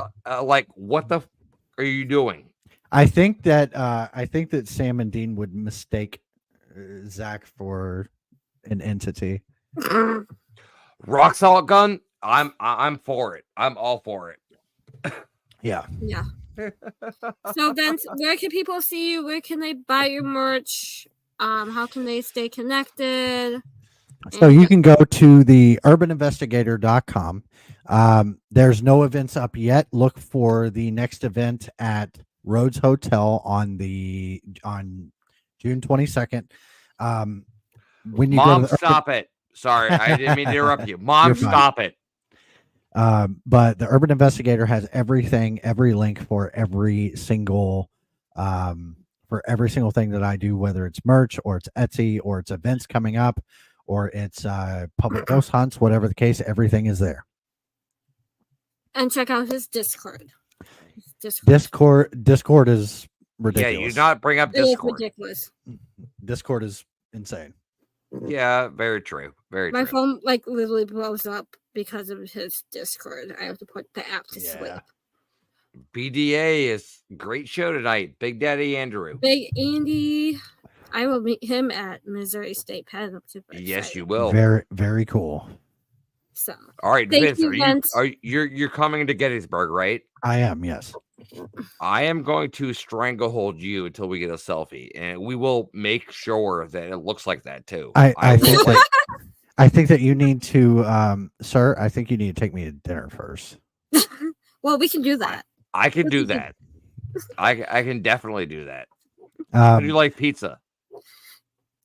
what the are you doing? I think that Sam and Dean would mistake Zach for an entity. Rock salt gun. I'm for it. I'm all for it. Yeah. So Vince, where can people see you? Where can they buy your merch? How can they stay connected? So you can go to the urbaninvestigator.com. There's no events up yet. Look for the next event at Rhodes Hotel on June 22nd. When you Mom, stop it. Sorry, I didn't mean to interrupt you. Mom, stop it. But the Urban Investigator has everything, every link for every single thing that I do, whether it's merch or it's Etsy or it's events coming up or it's public ghost hunts, whatever the case, everything is there. And check out his Discord. Discord is ridiculous. Yeah, you not bring up Discord. It is ridiculous. Discord is insane. Yeah, very true. Very My true. phone like literally blows up because of his Discord. I have to put the app to sleep. Yeah. BDA is great show tonight. Big Daddy Andrew. Big Andy. I will meet him at Missouri State Penn. I'm super excited. Yes, you will. Very, very cool. So All right, thank Vince, you, Vince. you're coming to Gettysburg, right? I am, yes. I am going to stranglehold you until we get a selfie, and we will make sure that it looks like that too. I will, think that I think that you need to, sir. I think you need to take me to dinner first. Well, we can do that. I can do that. I can definitely do that. Um, Do you like pizza?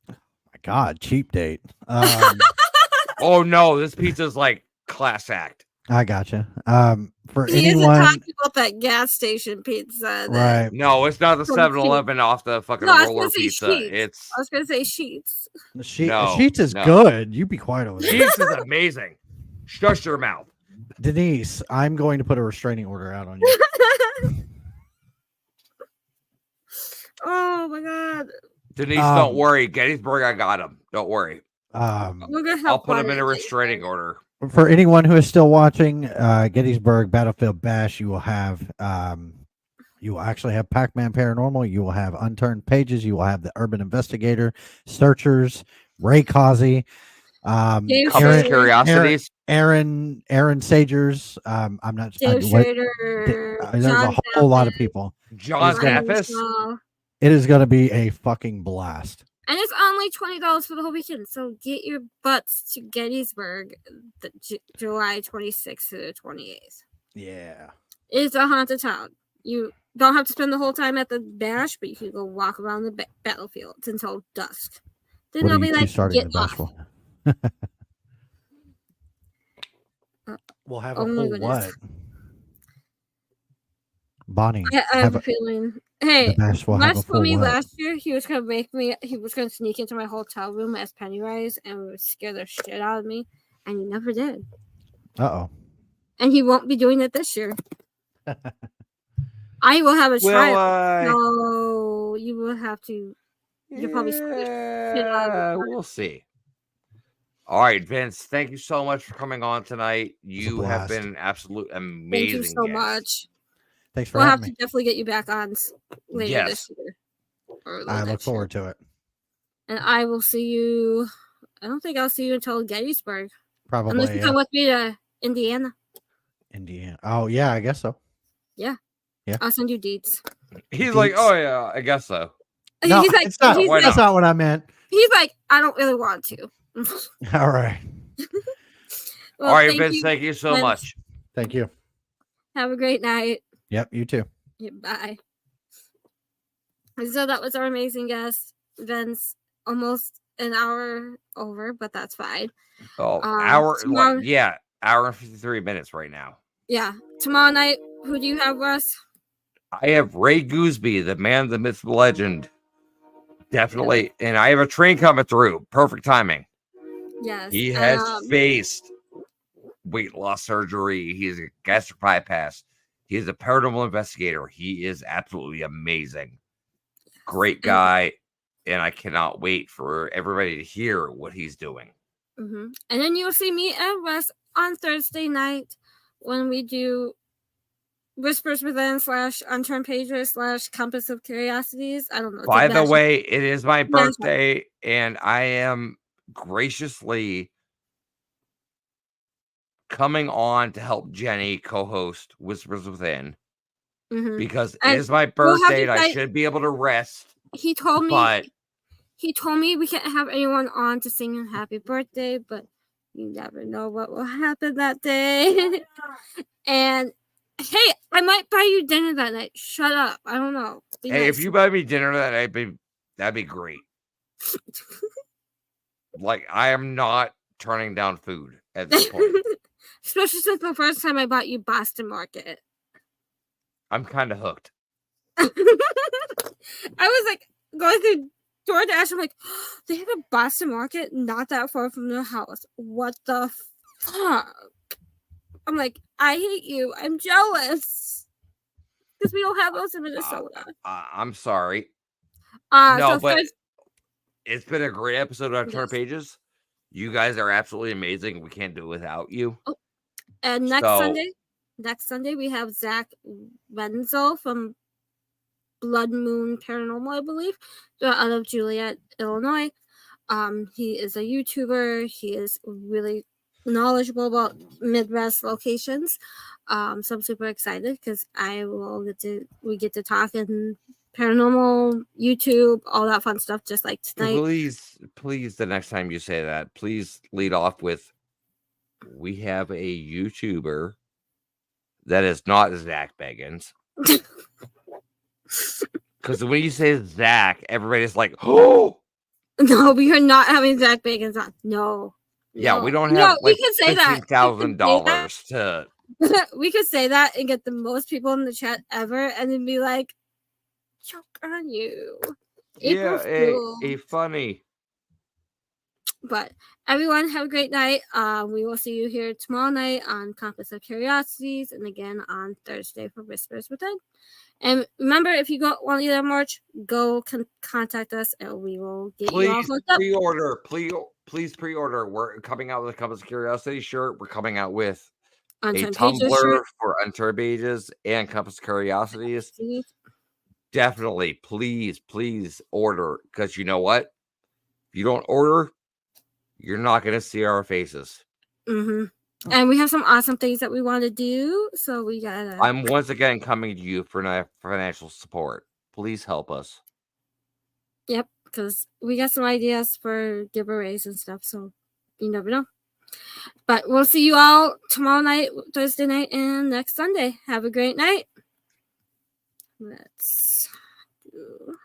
my God, cheap date. Oh no, this pizza's like class act. I gotcha. For He isn't anyone, talking about that gas station pizza. right? No, it's not the From 7-Eleven off the fucking No, I was roller gonna say pizza. Sheetz. It's I was gonna say Sheets. No, Sheets is no. good. You be quiet over there. Sheetz is amazing. Shush your mouth. Denise, I'm going to put a restraining order out on you. Oh my God. Denise, don't worry. Gettysburg, I got him. Don't worry. We're gonna I'll help put him in a Juan. restraining order. For anyone who is still watching Gettysburg Battlefield Bash, you will actually have Pac-Man Paranormal. You will have Unturned Pages. You will have the Urban Investigator, Searchers, Ray Causey, Dave Couple Schrader. curiosities. Aaron Sagers. I'm not. Dave Schrader. There's a whole lot of people. John Ryan Zaffis. Shaw. It is going to be a fucking blast. And it's only $20 for the whole weekend. So get your butts to Gettysburg, July 26th to the 28th. Yeah. It's a haunted town. You don't have to spend the whole time at the bash, but you can go walk around the battlefields until dusk. Then What they'll are be you two like, starting get the bash off. for? We'll have a Oh my full goodness. what? Bonnie. I have a feeling. Hey, the bash will have a Wes full told me what? last year he was gonna sneak into my hotel room as Pennywise and would scare the shit out of me, and he never did. Uh-oh. And he won't be doing it this year. I will have a Will child. I? So you will have to. You'll probably scare the shit out of me. We'll see. All right, Vince. Thank you so much for coming on tonight. You have blast. been an absolute amazing. Thank you so guest. much. Thanks for We'll have having to me. definitely get you back on later Yes. this year. Or I look next year. forward to it. And I will see you. I don't think I'll see you until Gettysburg. Unless Probably you come with me to Indiana. Indiana. Oh, yeah, I guess so. I'll send you deeds. He's like, oh yeah, I guess so. No, he's like, it's not. he's Why like, That's not what I meant. he's like, I don't really want to. All right. Well, All right, thank Vince. you. Thank you so Vince. much. Thank you. Have a great night. Yep, you too. Yeah, bye. So that was our amazing guest, Vince. Almost an hour over, but that's fine. Oh, tomorrow- hour and 53 minutes right now. Yeah. Tomorrow night, who do you have, Russ? I have Ray Gooseby, the man, the myth, the legend. Definitely. And I have a train coming through. Perfect timing. Yes. He has faced weight loss surgery. He's a gastric bypass. He's a paranormal investigator. He is absolutely amazing. Great guy. And I cannot wait for everybody to hear what he's doing. Mm-hmm. And then you'll see me and Russ on Thursday night when we do Whispers Within / Unturned Pages / Compass of Curiosities. I don't know. By the way, it is my birthday, and I am graciously coming on to help Jenny co-host Whispers Within because it is my birthday and I should be able to rest. He told me we can't have anyone on to sing him happy birthday, but you never know what will happen that day. And hey, I might buy you dinner that night. Shut up. I don't know. Be Hey, nice. if you buy me dinner that night, that'd be great. Like, I am not turning down food at this point. Especially since the first time I bought you Boston Market. I'm kind of hooked. I was like going through DoorDash. I'm like, oh, they have a Boston Market not that far from their house. What the fuck? I'm like, I hate you. I'm jealous because we don't have those in Minnesota. I'm sorry. No, but It's been a great episode of Unturned Yes. Pages. You guys are absolutely amazing. We can't do it without you. Oh, and next So- Sunday we have Zach Wenzel from Blood Moon Paranormal, I believe, out of Juliet, Illinois. He is a YouTuber. He is really knowledgeable about Midwest locations. So I'm super excited because we get to talk in paranormal, YouTube, all that fun stuff, just like tonight. Please, the next time you say that, please lead off with, we have a YouTuber that is not Zach Bagans. Because when you say Zach, everybody's like, oh, No, we are not having Zach Bagans on. No. yeah, we don't No, have we like can say that. $15,000 to. We could say that and get the most people in the chat ever, and then be like, "Choke on you." April Fool. A funny. But everyone, have a great night. We will see you here tomorrow night on Compass of Curiosities, and again on Thursday for Whispers Within. And remember, if you want either merch, go contact us, and we will get you all hooked up. Pre-order. Please pre-order. We're coming out with a Compass of Curiosity shirt. We're coming out with Unturned a Pages tumbler shirt. for Unturned Pages and Compass of Curiosities. See? Definitely, please order, because you know what? If you don't order, you're not going to see our faces. Mm-hmm. And we have some awesome things that we want to do, so we gotta. I'm once again coming to you for financial support. Please help us. Yep, because we got some ideas for giveaways and stuff, so you never know. But we'll see you all tomorrow night, Thursday night, and next Sunday. Have a great night. Let's do.